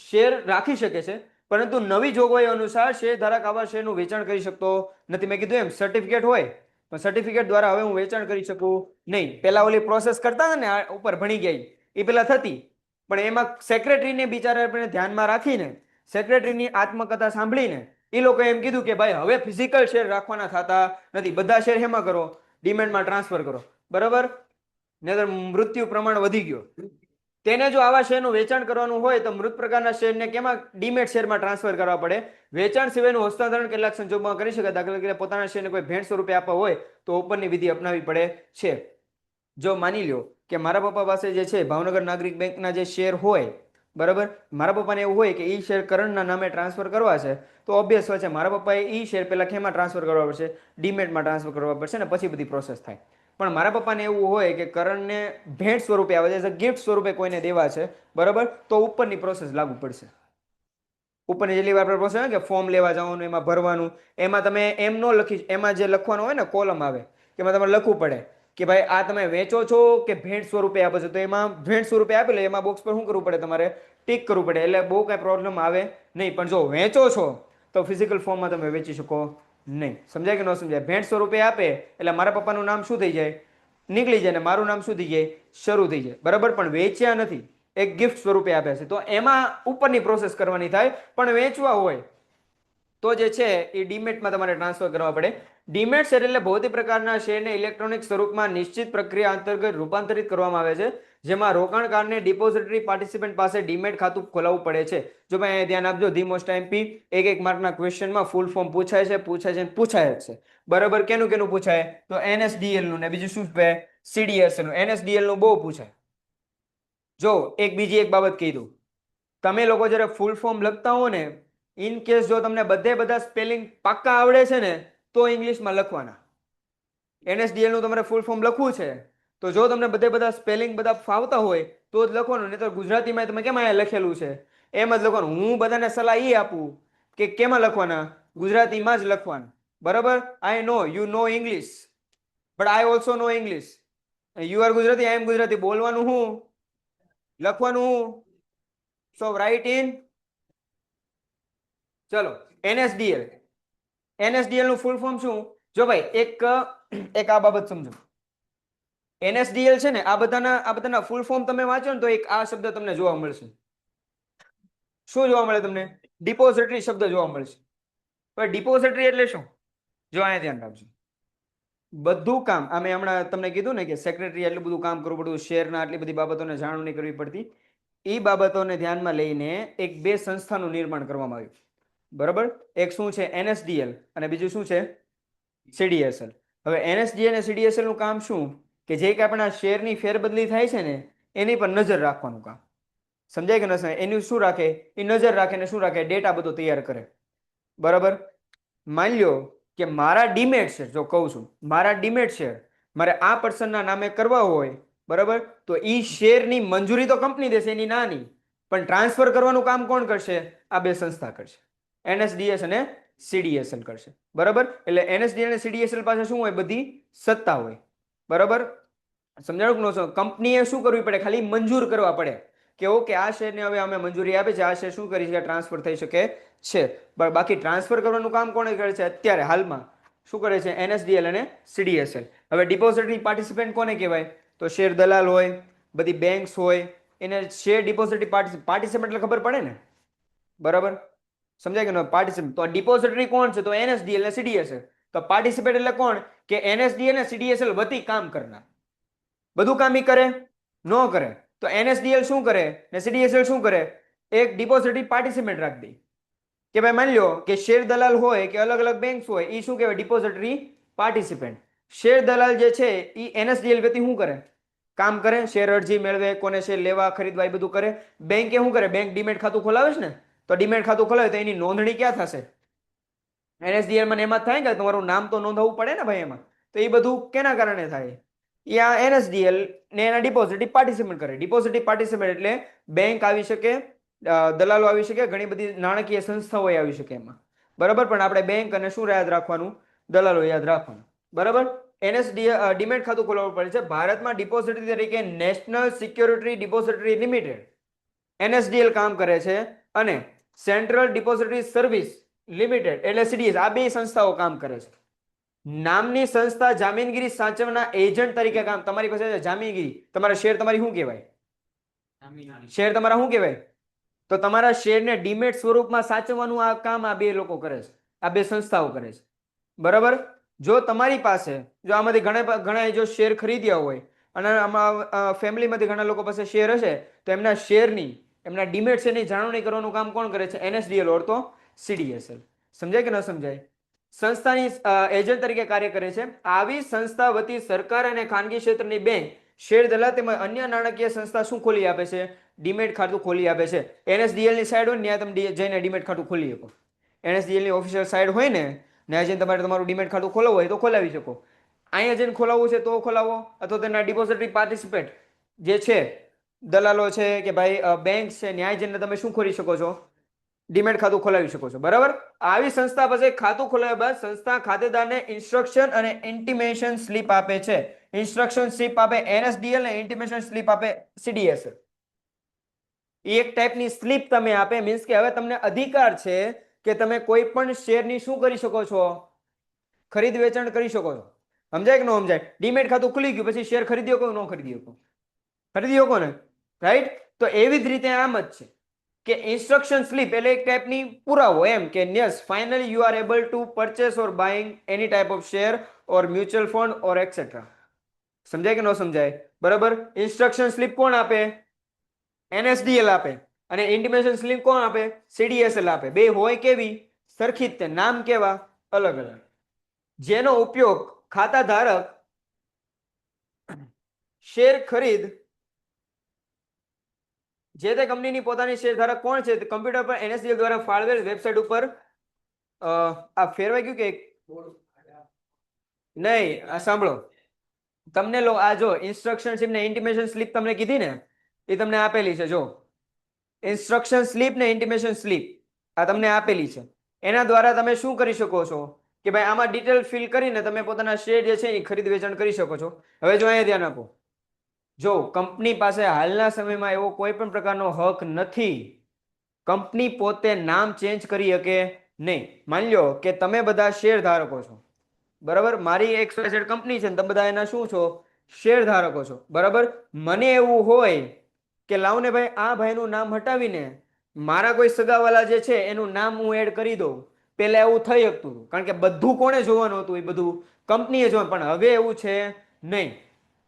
શેર રાખી શકે છે, પરંતુ નવી જોગવાઈ અનુસાર શેર ધારક આવા શેરનું વેચાણ કરી શકતો નથી. મેં કીધું એમ સર્ટિફિકેટ હોય પણ સર્ટિફિકેટ દ્વારા હવે હું વેચાણ કરી શકું નહીં. પેલા ઓલી પ્રોસેસ કરતા હતા ને આ ઉપર ભણી ગઈ એ પેલા થતી, પણ એમાં સેક્રેટરીને બિચારા ધ્યાનમાં રાખીને, સેક્રેટરીની આત્મકથા સાંભળીને એ લોકો એમ કીધું કે ભાઈ હવે ફિઝિકલ શેર રાખવાના થતા નથી, બધા શેર હેમાં કરો, ડીમેટમાં ટ્રાન્સફર કરો, બરાબર, નહીતર મૃત્યુ પ્રમાણ વધી ગયો. તેને જો આવા શેરનું વેચાણ કરવાનું હોય તો મૃત પ્રકારના શેરને કેમાં, ડીમેટ શેરમાં ટ્રાન્સફર કરવા પડે. વેચાણ સિવાયનું હસ્તાંતરણ કેટલાક સંજોગોમાં કરી શકાય. દાખલા તરીકે પોતાના શેરને કોઈ ભેટ સ્વરૂપે આપવા હોય તો ઉપરની વિધિ અપનાવી પડે છે. જો માની લ્યો કે મારા પપ્પા પાસે જે છે ભાવનગર નાગરિક બેંકના જે શેર હોય, બરાબર, મારા પપ્પાને એવું હોય કે એ શેર કરણના નામે ટ્રાન્સફર કરવા છે, તો ઓબ્વિયસ હોય છે મારા પપ્પાએ એ શેર પહેલા કેમાં ટ્રાન્સફર કરવા પડશે, ડીમેટમાં ટ્રાન્સફર કરવા પડશે ને પછી બધી પ્રોસેસ થાય. પણ મારા પપ્પાને એવું હોય કે કરણને ભેટ સ્વરૂપે આવે છે, ગિફ્ટ સ્વરૂપે કોઈને દેવા છે, બરાબર, તો ઉપરની પ્રોસેસ લાગુ પડશે. ઉપરની જેટલી વાર પ્રોસેસ હોય કે ફોર્મ લેવા જવાનું, એમાં ભરવાનું, એમાં તમે એમ ન લખી, એમાં જે લખવાનું હોય ને કોલમ આવે કે એમાં તમારે લખવું પડે કે ભાઈ આ તમે વેચો છો કે ભેટ સ્વરૂપે આપો છો, તો એમાં ભેટ સ્વરૂપે આપેલું એમાં બોક્સ પર શું કરવું પડે, તમારે ટીક કરવું પડે, એટલે બહુ કાંઈ પ્રોબ્લેમ આવે નહીં. પણ જો વેચો છો તો ફિઝિકલ ફોર્મમાં તમે વેચી શકો નહીં. સમજાય કે ન સમજાય? ભેટ સ્વરૂપે આપે એટલે મારા પપ્પાનું નામ શું થઈ જાય, નીકળી જાય, ને મારું નામ શું થઈ જાય, શરૂ થઈ જાય, બરાબર, પણ વેચ્યા નથી, એક ગિફ્ટ સ્વરૂપે આપ્યા છે, તો એમાં ઉપરની પ્રોસેસ કરવાની થાય. પણ વેચવા હોય તો જે છે એ ડીમેટમાં તમારે ટ્રાન્સફર કરવા પડે. ડીમેટ શેર એટલે ભૌતિક પ્રકારના શેરને ઇલેક્ટ્રોનિક સ્વરૂપમાં નિશ્ચિત પ્રક્રિયા અંતર્ગત રૂપાંતરિત કરવામાં આવે છે, જેમાં રોકાણકારને ડિપોઝિટરી પાર્ટિસિપન્ટ પાસે ડીમેટ ખાતું ખોલાવવું પડે છે. જો ભાઈ ધ્યાન આપજો, ધી મોસ્ટ એમપી, એક માર્કના ક્વેશ્ચનમાં ફૂલ ફોર્મ પૂછાય છે પૂછાય જ છે, બરાબર. કેનું કેનું પૂછાય તો એનએસડીએલ નું, ને બીજું શું પૂછાય, સીડીએસ નું. એનએસડીએલ નું બહુ પૂછાય. જો એક બીજી એક બાબત કહી દઉં, તમે લોકો જ્યારે ફૂલ ફોર્મ લખતા હો ને, ઇન કેસ જો તમને બધા સ્પેલિંગ પાક્કા આવડે છે ને તો ઇંગ્લિશમાં લખવાના. એનએસડીએલ નું તમારે ફૂલ ફોર્મ લખવું છે તો જો તમને બધા સ્પેલિંગ બધા ફાવતા હોય તો જ લખવાનું, નહીં તો ગુજરાતીમાં તમે કેમ અહીંયા લખેલું છે એમ જ લખવાનું. હું બધાને સલાહ એ આપું કે કેમાં લખવાના, ગુજરાતીમાં જ લખવાના, બરાબર. I know you know English, but I also know English. You are Gujarati, I am Gujarati. બોલવાનું હું, લખવાનું હું. So write in. ચલો એનએસડીએલ, એનએસડીએલ નું ફૂલ ફોર્મ શું? જો ભાઈ એક આ બાબત સમજો. એનએસડીએલ છે ને આ બધાના ફૂલ ફોર્મ તમે વાંચો ને તો એક આ શબ્દ તમને જોવા મળશે. શું જોવા મળે તમને? ડિપોઝિટરી શબ્દ જોવા મળશે. પણ ડિપોઝિટરી એટલે શું? જો અહીંયા ધ્યાન રાખજો. બધું કામ અમે હમણાં તમને કીધું ને કે સેક્રેટરી એટલું બધું કામ કરવું પડતું, શેરના આટલી બધી બાબતોને જાણવણી કરવી પડતી. એ બાબતોને ધ્યાનમાં લઈને એક બે સંસ્થાનું નિર્માણ કરવામાં આવ્યું, બરાબર. એક શું છે એનએસડીએલ અને બીજું શું છે સીડીએસએલ. હવે એનએસડીએલ અને સીડીએસએલ નું કામ શું કે જે કે આપણા શેરની ફેરબદલી થાય છે ને એની પર નજર રાખવાનું કામ. સમજાય કે ન સમજાય? એનું શું રાખે, એ નજર રાખે ને શું રાખે, ડેટા બધો તૈયાર કરે, બરાબર. માની લ્યો કે મારા ડીમેટ શેર, જો કહું છું મારા ડીમેટ શેર મારે આ પર્સનના નામે કરવા હોય, બરાબર, તો ઈ શેરની મંજૂરી તો કંપની દેશે એની નાની, પણ ટ્રાન્સફર કરવાનું કામ કોણ કરશે? આ બે સંસ્થા કરશે, એનએસડીએસ અને સીડીએસએલ કરશે, બરાબર. એટલે એનએસડીએલ અને સીડીએસએલ પાસે શું હોય? બધી સત્તા હોય, બરાબર. સમજાણું કે ન? કંપનીએ શું કરવી પડે? ખાલી મંજૂર કરવા પડે કે ઓકે આ શેરને હવે અમે મંજૂરી આપી છે, આ શેર શું કરી શકે, ટ્રાન્સફર થઈ શકે છે. બાકી ટ્રાન્સફર કરવાનું કામ કોણે કરે છે? અત્યારે હાલમાં શું કરે છે? એનએસડીએલ અને સીડીએસએલ. હવે ડિપોઝિટરી પાર્ટિસિપન્ટ કોને કહેવાય? તો શેર દલાલ હોય, બધી બેંક્સ હોય, એને શેર ડિપોઝિટરી પાર્ટિસિપન્ટ એટલે ખબર પડે ને, બરાબર. સમજાય કે ન? પાર્ટિસિપન્ટ. તો ડિપોઝિટરી કોણ છે? તો એનએસડીએલ અને સીડીએસએલ. તો પાર્ટિસિપેટ એટલે કોણ? કે એનએસડીએલ ને સીડીએસએલ વતી કામ કરનાર. બધું કામ ઈ કરે? ન કરે. તો એનએસડીએલ શું કરે ને સીડીએસએલ શું કરે? એક ડિપોઝિટરી પાર્ટિસિપેન્ટ રાખી દે કે ભાઈ માની લો કે શેર દલાલ હોય કે અલગ અલગ બેંક્સ હોય, એ શું કહેવાય? Depository participant. શેર દલાલ જે છે એ એનએસડીએલ વતી શું કરે? કામ કરે, શેર અરજી મેળવે, કોને શેર લેવા ખરીદવા એ બધું કરે. બેંકે શું કરે? બેંક ડીમેટ ખાતું ખોલાવે છે ને, તો ડીમેટ ખાતું ખોલાવે તો એની નોંધણી ક્યાં થશે? એનએસડીએલ માં એમાં થાય કે તમારું નામ તો નોંધવું પડે ને ભાઈ એમાં. તો એ બધું કેના કારણે થાય? યા એનએસડીએલ ને એના ડિપોઝિટરી પાર્ટિસિપેટ કરે. ડિપોઝિટરી પાર્ટિસિપેટ એટલે બેંક આવી શકે, દલાલો આવી શકે, ઘણી બધી નાણાકીય સંસ્થાઓ આવી શકે એમાં. બરાબર, પણ આપણે બેંક અને શું યાદ રાખવાનું? દલાલો યાદ રાખવાનું. બરાબર. એનએસડીએલ ડીમેટ ખાતું ખોલાવવું પડે છે. ભારતમાં ડિપોઝિટરી તરીકે national security depository limited NSDL કામ કરે છે અને સેન્ટ્રલ ડિપોઝિટરી સર્વિસ લિમિટેડ એટલે સીડીએસ, આ બે સંસ્થાઓ કામ કરે છે. નામની સંસ્થા જામીનગીરી સાચવના એજન્ટ તરીકે કામ. તમારી પાસે જામીનગીરી, તમારા શેર તમારી શું કહેવાય? શેર તમારા શું કહેવાય? તો તમારા શેરને ડીમેટ સ્વરૂપમાં સાચવવાનું આ કામ આ બે લોકો કરે છે, આ બે સંસ્થાઓ કરે છે. બરાબર. જો તમારી પાસે જો આમાંથી ઘણા જો શેર ખરીદ્યા હોય અને આમાં ફેમિલીમાંથી ઘણા લોકો પાસે શેર હશે, તો એમના શેરની, એમના ડીમેટ શેરની જાળવણી કરવાનું કામ કોણ કરે છે? એનએસડીએલ ઓર તો સીડીએસએલ. સમજાય કે ન સમજાય? સંસ્થાની એજન્ટ તરીકે કાર્ય કરે છે. આવી સંસ્થા વતી સરકાર અને ખાનગી ક્ષેત્રની બેંક, શેર દલાલ તેમજ અન્ય નાણાકીય સંસ્થા શું ખોલી આપે છે? ડીમેટ ખાતું ખોલી આપે છે. એનએસડીએલ ની સાઈડ હોય ને ત્યાં તમે જઈને ડીમેટ ખાતું ખોલી શકો. એનએસડીએલ ની ઓફિશિયલ સાઈડ હોય ને, ત્યાં જઈને તમારે તમારું ડીમેટ ખાતું ખોલાવવું હોય તો ખોલાવી શકો. અહીંયા જઈને ખોલાવવું છે તો ખોલાવો, અથવા તેના ડિપોઝિટરી પાર્ટિસિપેટ જે છે, દલાલો છે કે ભાઈ બેંક છે, ન્યાય જઈને તમે શું ખોલી શકો છો? ડીમેટ ખાતું ખોલાવી શકો છો. બરાબર. આવી સંસ્થા પાસે ખાતું ખોલાવ્યા બાદ સંસ્થા ખાતેદારને ઇન્સ્ટ્રક્શન અને ઇન્ટિમેશન સ્લિપ આપે છે. ઇન્સ્ટ્રક્શન સ્લિપ આપે એનએસડીએલ ને ઇન્ટિમેશન સ્લિપ આપે સીડીએસએલ. એક ટાઈપની સ્લિપ તમે આપે, મીન્સ કે હવે તમને અધિકાર છે કે તમે કોઈ પણ શેરની શું કરી શકો છો? ખરીદ વેચાણ કરી શકો છો. સમજાય કે ન સમજાય? ડીમેટ ખાતું ખુલી ગયું પછી શેર ખરીદ્યો કે ન ખરીદ્યો? ખરીદ્યો કોને? રાઈટ. તો એવી જ રીતે આમ જ છે કે ઇન્સ્ટ્રક્શન સ્લિપ એટલે એક ટાઈપની પુરાવો એમ કે yes finally you are able to purchase or buying any type of share or mutual fund or et cetera. સમજાય કે ન સમજાય? બરાબર. ઇન્સ્ટ્રક્શન સ્લિપ કોણ આપે? એનએસડીએલ આપે. અને ઇન્ટિમેશન સ્લિપ કોણ આપે? સીડીએસએલ આપે. બે હોય કેવી? સરખી જ તે, નામ કેવા? અલગ અલગ. જેનો ઉપયોગ ખાતા ધારક શેર ખરીદ જે તે કંપનીની પોતાની શેર ધારક કોણ છે કમ્પ્યુટર પર એનએસડીએલ દ્વારા ફાળવેલ વેબસાઇટ ઉપર આ ફેરવાઈ ગયું કે નહીં? આ સાંભળો, તમને લો આ જો ઇન્સ્ટ્રક્શન સ્લિપ ને ઇન્ટિમેશન સ્લિપ તમને કીધી ને, એ તમને આપેલી છે. જો ઇન્સ્ટ્રક્શન સ્લિપ ને ઇન્ટિમેશન સ્લિપ આ તમને આપેલી છે. એના દ્વારા તમે શું કરી શકો છો કે ભાઈ આમાં ડિટેલ ફિલ કરીને તમે પોતાના શેર જે છે એ ખરીદ વેચાણ કરી શકો છો. હવે જો અહીંયા ધ્યાન આપો, જો કંપની પાસે હાલના સમયમાં એવો કોઈ પણ પ્રકારનો હક નથી. કંપની પોતે નામ ચેન્જ કરી શકે નહીં. માની લો કે તમે બધા શેર ધારકો છો. બરાબર. મારી એક કંપની છે ને તમે બધા એના શું છો? શેર ધારકો છો. બરાબર. મને એવું હોય કે લાવને ભાઈ આ ભાઈનું નામ હટાવીને મારા કોઈ સગાવાલા જે છે એનું નામ હું એડ કરી દઉં. પહેલા એવું થઈ શકતું હતું, કારણ કે બધું કોણે જોવાનું હતું? એ બધું કંપનીએ જોવાનું. પણ હવે એવું છે નહીં.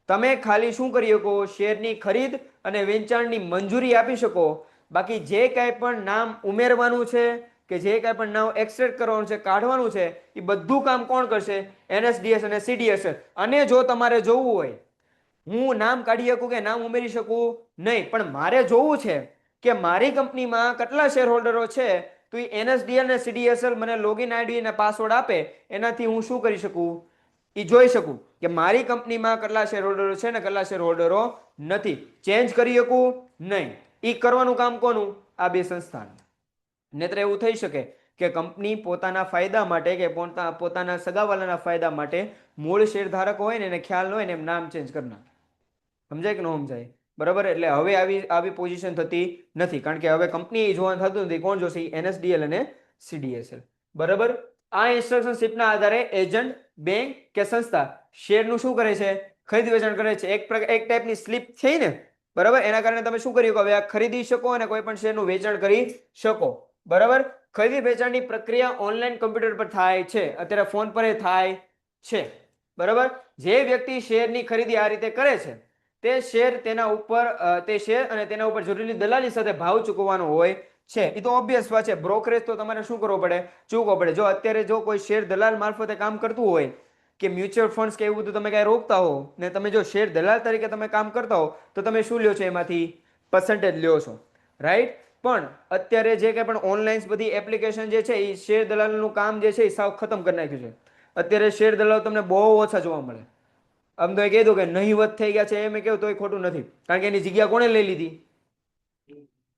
તમે ખાલી શું કરી શકો? શેરની ખરીદ અને વેચાણની મંજૂરી આપી શકો. બાકી જે કાંઈ પણ નામ ઉમેરવાનું છે કે જે કાંઈ પણ નામ એક્સટ્રેક્ટ કરવાનું છે, કાઢવાનું છે, એ બધું કામ કોણ કરશે? એનએસડીએસ અને સીડીએસએલ. અને જો તમારે જોવું હોય, હું નામ કાઢી શકું કે નામ ઉમેરી શકું નહીં, પણ મારે જોવું છે કે મારી કંપનીમાં કેટલા શેર હોલ્ડરો છે, તો એ એનએસડીએલ અને સીડીએસએલ મને લોગિન આઈડી અને પાસવર્ડ આપે, એનાથી હું શું કરી શકું? એ જોઈ શકું કે મારી કંપનીમાં કેટલા શેર હોલ્ડરો છે ને કેટલા શેર હોલ્ડરો નથી. ચેન્જ કરી શકું નહીં. એ કરવાનું કામ કોનું? આ બે સંસ્થાનું. નહીતર એવું થઈ શકે કે કંપની પોતાના ફાયદા માટે કે પોતાના સગાવાલાના ફાયદા માટે મૂળ શેર ધારક હોય ને એને ખ્યાલ ન હોય ને એમ નામ ચેન્જ કરી નાખે. સમજાય કે ન સમજાય? બરાબર. એટલે હવે આવી પોઝિશન થતી નથી, કારણ કે હવે કંપની જોવાનું થતું નથી. કોણ જોશે? એનએસડીએલ અને સીડીએસએલ. બરાબર. આ ઇન્સ્ટ્રક્શન સ્લિપના આધારે એજન્ટ, બેંક કે સંસ્થા શેરનું શું કરે છે? ખરીદ વેચાણ કરે છે. એક ટાઈપની સ્લિપ થઈ ને, બરાબર. એના કારણે તમે શું કરી શકો? હવે આ ખરીદી શકો અને કોઈ પણ શેરનું વેચાણ કરી શકો. બરાબર. ખરીદી વેચાણની પ્રક્રિયા ઓનલાઈન કમ્પ્યુટર પર થાય છે, અત્યારે ફોન પર થાય છે. બરાબર. જે વ્યક્તિ શેરની ખરીદી આ રીતે કરે છે તે શેર તેના ઉપર તે શેર અને તેના ઉપર જરૂરી દલાલી સાથે ભાવ ચૂકવવાનો હોય છે. એ તો ઓબ્વિયસ વાત છે. બ્રોકરેજ તો તમારે શું કરવો પડે? ચૂકવવો પડે. જો અત્યારે જો કોઈ શેર દલાલ મારફતે કામ કરતું હોય કે મ્યુચ્યુઅલ ફંડ્સ કે એવું બધું તમે કાંઈ રોકતા હો ને તમે જો શેર દલાલ તરીકે તમે કામ કરતા હો તો તમે શું લ્યો છો? એમાંથી પર્સન્ટેજ લ્યો છો, રાઈટ? પણ અત્યારે જે કંઈ પણ ઓનલાઈન બધી એપ્લિકેશન જે છે એ શેર દલાલનું કામ જે છે એ સાવ ખતમ કરી નાખ્યું છે. અત્યારે શેર દલાલ તમને બહુ ઓછા જોવા મળે. આમ તો એ કીધું કે નહીવત થઈ ગયા છે, એમ કેવું તો ખોટું નથી. કારણ કે એની જગ્યા કોણે લઈ લીધી?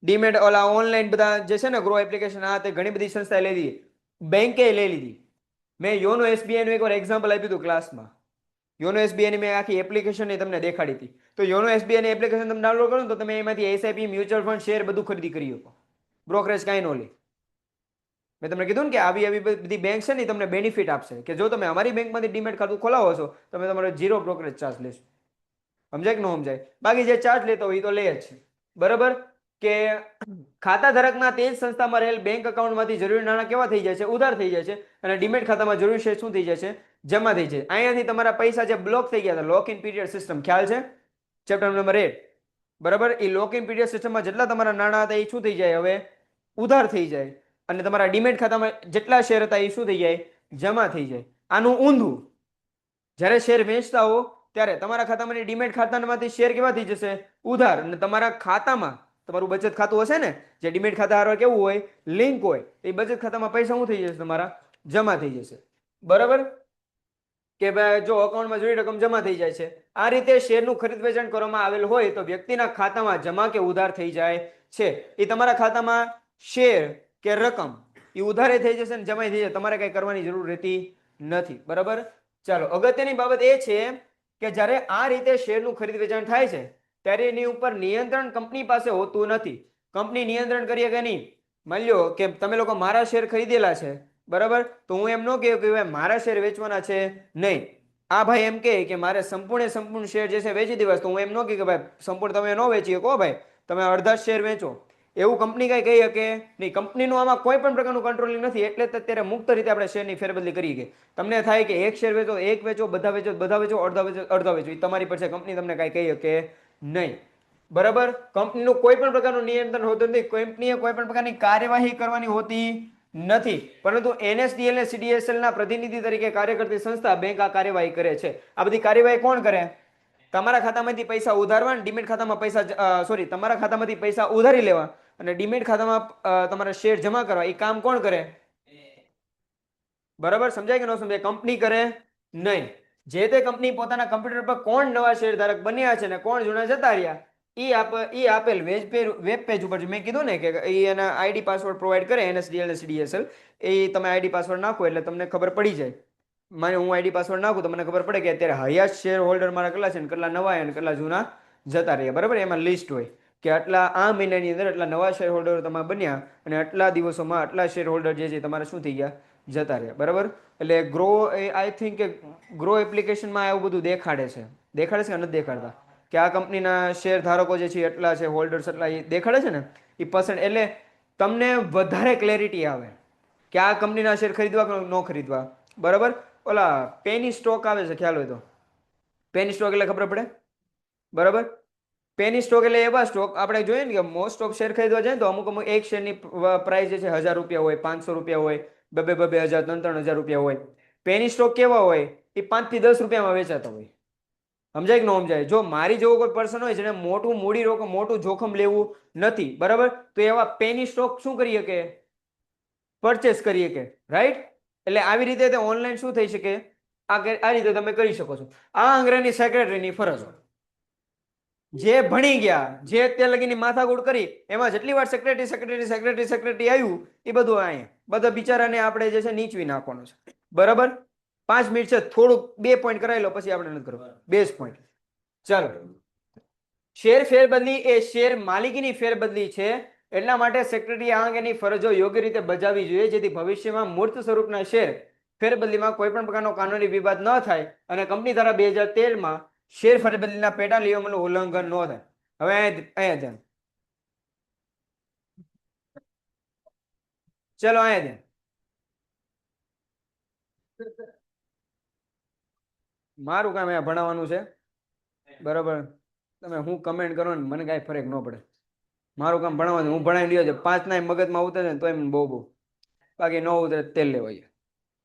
ડીમેટ ઓલા ઓનલાઈન બધા જે છે ને ગ્રો એપ્લિકેશન, આ તે ઘણી બધી સંસ્થાએ લઈ લીધી, બેંકે લઈ લીધી. મેં યોનો એસબીઆઈ નું એકવાર એક્ઝામ્પલ આપ્યું હતું ક્લાસમાં. યોનો એસબીઆઈ ની મેં આખી એપ્લિકેશન તમને દેખાડી હતી. તો યોનો એસબીઆઈ ની એપ્લિકેશન તમે ડાઉનલોડ કરો તો તમે એમાંથી એસઆઈપી, મ્યુચ્યુઅલ ફંડ, શેર બધું ખરીદી કરી શકો. બ્રોકરેજ કાંઈ ન લે. મેં તમને કીધું ને કે આવી બધી બેંક છે ને તમને બેનિફિટ આપશે કે જો તમે અમારી બેંકમાંથી ડીમેટ ખાતું ખોલાવો છો તમે તમારો 0 બ્રોકરેજ ચાર્જ લેશો. સમજાય કે ન સમજાય? બાકી જે ચાર્જ લેતો હોય એ તો લે જ છે. બરાબર. કે ખાતા ધારકના તે જ સંસ્થામાં રહેલ બેંક એકાઉન્ટમાંથી જરૂરી નાણાં કેવા થઈ જાય છે? ઉધાર થઈ જાય છે. અને ડીમેટ ખાતામાં જરૂરી શેર શું થઈ જાય છે? જમા થઈ જાય. અહીંયાથી તમારા પૈસા જે બ્લોક થઈ ગયા હતા, લોક ઇન પીરિયડ સિસ્ટમ, ખ્યાલ છે? Chapter number 8. બરાબર. એ લોક ઇન પીરિયડ સિસ્ટમમાં જેટલા તમારા નાણાં હતા એ શું થઈ જાય? હવે ઉધાર થઈ જાય. અને તમારા ડીમેટ ખાતામાં જેટલા શેર હતા એ શું થઈ જાય? જમા થઈ જાય. આનું ઊંધું, જ્યારે શેર વેચતા હો ત્યારે તમારા ખાતામાંથી ડીમેટ ખાતામાંથી શેર કેવા થઈ જશે? ઉધાર. અને તમારા ખાતામાં તમારું બચત ખાતું હશે ને, જે ડીમેટ ખાતા હારે કેવું હોય? લિંક હોય. એ બચત ખાતામાં પૈસા શું થઈ જશે? તમારા જમા થઈ જશે. બરાબર. કે ભાઈ જો અકાઉન્ટમાં જોઈ રકમ જમા થઈ જાય છે. આ રીતે શેરનું ખરીદ વેચાણ કરવામાં આવેલ હોય તો વ્યક્તિના ખાતામાં જમા કે ઉધાર થઈ જાય છે. એ તમારા ખાતામાં શેર કે રકમ એ ઉધારે થઈ જશે ને જમા થઈ જશે. તમારે કઈ કરવાની જરૂર રહેતી નથી. બરાબર. ચાલો, અગત્યની બાબત એ છે કે જ્યારે આ રીતે શેરનું ખરીદ વેચાણ થાય છે ત્યારે એની ઉપર નિયંત્રણ કંપની પાસે હોતું નથી. કંપની નિયંત્રણ કરીએ કે નહીં? માની લો કે તમે લોકો મારા શેર ખરીદેલા છે, બરાબર, તો હું એમ ન કહું કે ભાઈ મારા શેર વેચવાના છે નહીં. આ ભાઈ એમ કે મારે સંપૂર્ણ શેર જે છે વેચી દેવા, તો હું એમ ન કહું કે ભાઈ સંપૂર્ણ તમે ન વેચી શકો ભાઈ, તમે અડધા શેર વેચો. એવું કંપની કઈ કહી શકે નહીં. કંપનીનું આમાં કોઈ પણ પ્રકારનું કંટ્રોલિંગ નથી. એટલે જ અત્યારે મુક્ત રીતે આપણે શેરની ફેરબદલી કરી કે તમને થાય કે એક શેર વેચો એક વેચો, બધા વેચો બધા વેચો, અડધા વેચો અડધા વેચો, એ તમારી પર છે. કંપની તમને કઈ કહી શકે નહીં. બરાબર. કંપનીનું કોઈ પણ પ્રકારનું નિયંત્રણ હોતું નથી. કંપનીએ કોઈ પણ પ્રકારની કાર્યવાહી કરવાની હોતી નથી. પરંતુ એનએસડીએલ અને સીડીએસએલ ના પ્રતિનિધિ તરીકે કાર્ય કરતી સંસ્થા બેંક આ કાર્યવાહી કરે છે. આ બધી કાર્યવાહી કોણ કરે? તમારા ખાતામાંથી પૈસા ઉધારવા, ડીમેટ ખાતામાં પૈસા તમારા ખાતામાંથી પૈસા ઉધારી લેવા અને ડીમેટ ખાતામાં તમારા શેર જમા કરવા, એ કામ કોણ કરે? બરાબર. સમજાય કે ન સમજાય? કંપની કરે નહીં. જે તે કંપની પોતાના કમ્પ્યુટર પર કોણ નવા શેર ધારક બન્યા છે ને કોણ જૂના જતા રહ્યા એ આપેલ વેબ પેજ ઉપર મેં કીધું ને કે એના આઈડી પાસવર્ડ પ્રોવાઈડ કરે એનએસડીએલ અને સીડીએસએલ. એ તમે આઈડી પાસવર્ડ નાખો એટલે તમને ખબર પડી જાય. મારે હું આઈડી પાસવર્ડ નાખું તો મને ખબર પડે કે અત્યારે હાઈએસ્ટ શેર હોલ્ડર મારા કેટલા છે ને કેટલા નવા અને કેટલા જૂના જતા રહ્યા. બરાબર. એમાં લિસ્ટ હોય કે આટલા આ મહિનાની અંદર આટલા નવા શેર હોલ્ડરો તમારા બન્યા અને આટલા દિવસોમાં આટલા શેર હોલ્ડર જે છે તમારે શું થઈ ગયા? જતા રહ્યા. બરાબર. એટલે ગ્રો આઈ થિંક કે ગ્રો એપ્લિકેશનમાં એવું બધું દેખાડે છે. દેખાડે છે કે નથી દેખાડતા? કે આ કંપનીના શેર ધારકો જે છે એટલા છે, હોલ્ડર્સ એટલા, એ દેખાડે છે ને એ પર્સન્ટ. એટલે તમને વધારે ક્લેરિટી આવે કે આ કંપનીના શેર ખરીદવા કે ન ખરીદવા. બરાબર. ઓલા પેની સ્ટોક આવે છે, ખ્યાલ હોય તો? પેની સ્ટોક એટલે ખબર પડે? બરાબર. પેની સ્ટોક એટલે એવા સ્ટોક આપણે જોઈએ ને કે મોસ્ટ ઓફ શેર ખરીદવા જાય તો અમુક એક શેરની પ્રાઇસ જે છે 1000 રૂપિયા હોય, 500 રૂપિયા હોય, 2,000, 3,000 રૂપિયા હોય. પેની સ્ટોક કેવા હોય? એ 5 થી 10 રૂપિયામાં વેચાતા હોય. સમજાય કે ન સમજાય? જો મારી જેવો કોઈ પર્સન હોય જેને મોટું મૂડી રોકાણ, મોટું જોખમ લેવું નથી, બરાબર, તો એવા પેની સ્ટોક શું કરી શકે? પરચેસ કરી શકે. રાઈટ. એટલે આવી રીતે તે ઓનલાઈન શું થઈ શકે? આ રીતે તમે કરી શકો છો. આ અંગ્રેજી સેક્રેટરીની ફરજો. જે ભણી ગયા, જે અત્યાર લગીની માથાકૂટ કરી, એમાં જેટલી વાર સેક્રેટરી આવ્યું એ બધું અહીંયા બધા બિચારાને આપણે જે છે નીચવી નાખવાનું છે. બરાબર. 5 મિનિટ છે, થોડુંક 2 પોઈન્ટ કરાવી લો પછી આપણે નથી કરવું. 2 પોઈન્ટ. ચાલો. શેર ફેરબદલી એ શેર માલિકીની ફેરબદલી છે. એટલા માટે સેક્રેટરી આ અંગેની ફરજો યોગ્ય રીતે બજાવવી જોઈએ જેથી ભવિષ્યમાં મૂર્ત સ્વરૂપના શેર ફેરબદલીમાં કોઈ પણ પ્રકારનો કાનૂની વિવાદ ન થાય અને કંપની ધારા 2013 શેર ફેરબદલીના પેટા નિયમોનું ઉલ્લંઘન ન થાય. હવે અહીંયા ધ્યાન. ચલો અહીંયા ધ્યાન. મારું કામ અહીંયા ભણાવવાનું છે, બરાબર. તમે હું કમેન્ટ કરો ને મને કાંઈ ફરક ન પડે. મારું કામ ભણાવવાનું, હું ભણાવી લ્યો છે. 5 ના મગજમાં ઉતરે ને તો એમ બહુ બાકી ન ઉતરે તેલ લેવાય.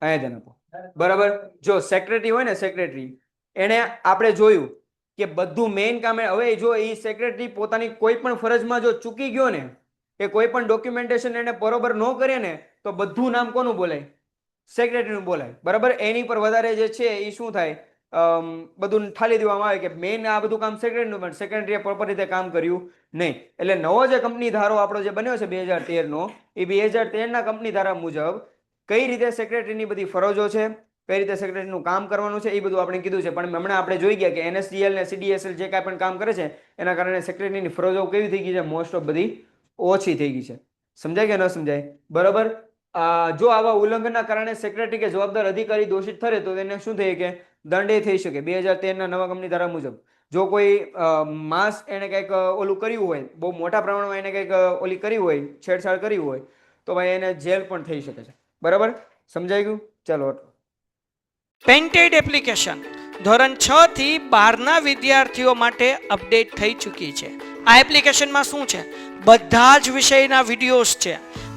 અહીંયા ધ્યાન આપો, બરાબર. જો સેક્રેટરી હોય ને, સેક્રેટરી એને આપણે જોયું કે બધું મેઇન કામ હવે જો એ સેક્રેટરી પોતાની કોઈ પણ ફરજમાં જો ચૂકી ગયો ને, કે કોઈ પણ ડોક્યુમેન્ટેશન એને બરોબર ન કરે ને, તો બધું નામ કોનું બોલાય? સેક્રેટરીનું બોલાય, બરાબર. એની પર વધારે જે છે એ શું થાય, બધું ઠાલી દેવામાં આવે કે મેઇન આ બધું કામ સેક્રેટરીનું, પણ સેક્રેટરીએ પ્રોપર રીતે કામ કર્યું નહીં. એટલે નવો જે કંપની ધારો આપણો જે બન્યો છે 2013 નો, એ 2013 ના કંપની ધારા મુજબ કઈ રીતે સેક્રેટરીની બધી ફરજો છે, કઈ રીતે સેક્રેટરીનું કામ કરવાનું છે, એ બધું આપણે કીધું છે. પણ હમણાં આપણે જોઈ ગયા કે NSDL ને CDSL જે કાંઈ પણ કામ કરે છે એના કારણે સેક્રેટરીની ફરજો કેવી થઈ ગઈ છે? મોસ્ટ ઓફ બધી ઓછી થઈ ગઈ છે. સમજાય કે ન સમજાય? બરાબર. જો આવા ઉલ્લંઘનના કારણે સેક્રેટરી કે જવાબદાર અધિકારી દોષિત ઠરે તો તેને શું થઈ શકે? દંડે થઈ શકે 2013 ના નવા કંપની ધારા મુજબ. જો કોઈ માસ એને કંઈક ઓલું કર્યું હોય, બહુ મોટા પ્રમાણમાં એને કંઈક ઓલી કરી હોય, છેડછાડ કરી હોય, તો ભાઈ એને જેલ પણ થઈ શકે છે. બરાબર, સમજાઈ ગયું? ચલો. પેન્ટેડ એપ્લિકેશન ધોરણ 6 થી 12ના વિદ્યાર્થીઓ માટે અપડેટ થઈ ચૂકી છે. આ એપ્લિકેશનમાં શું છે? બધા જ વિષયના વિડીયોઝ છે.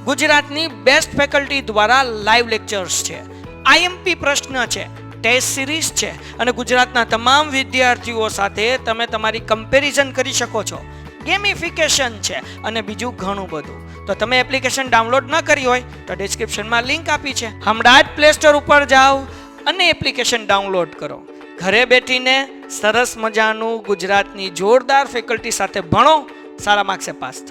ગુજરાતની બેસ્ટ ફેકલ્ટી દ્વારા લાઈવ લેક્ચર્સ છે. IMP પ્રશ્ન છે, ટેસ્ટ સિરીઝ છે, અને ગુજરાતના તમામ વિદ્યાર્થીઓ સાથે તમે તમારી કમ્પેરિઝન કરી શકો છો. ગેમિફિકેશન છે અને બીજું ઘણું બધું. તો તમે એપ્લિકેશન ડાઉનલોડ ન કરી હોય તો ડિસ્ક્રિપ્શનમાં લિંક આપી છે. હમણાં જ પ્લે સ્ટોર ઉપર જાઓ અને એપ્લિકેશન ડાઉનલોડ કરો. ઘરે બેઠીને સરસ મજાનું ગુજરાતની જોરદાર ફેકલ્ટી સાથે ભણો, સારા માર્ક્સે પાસ થાઓ.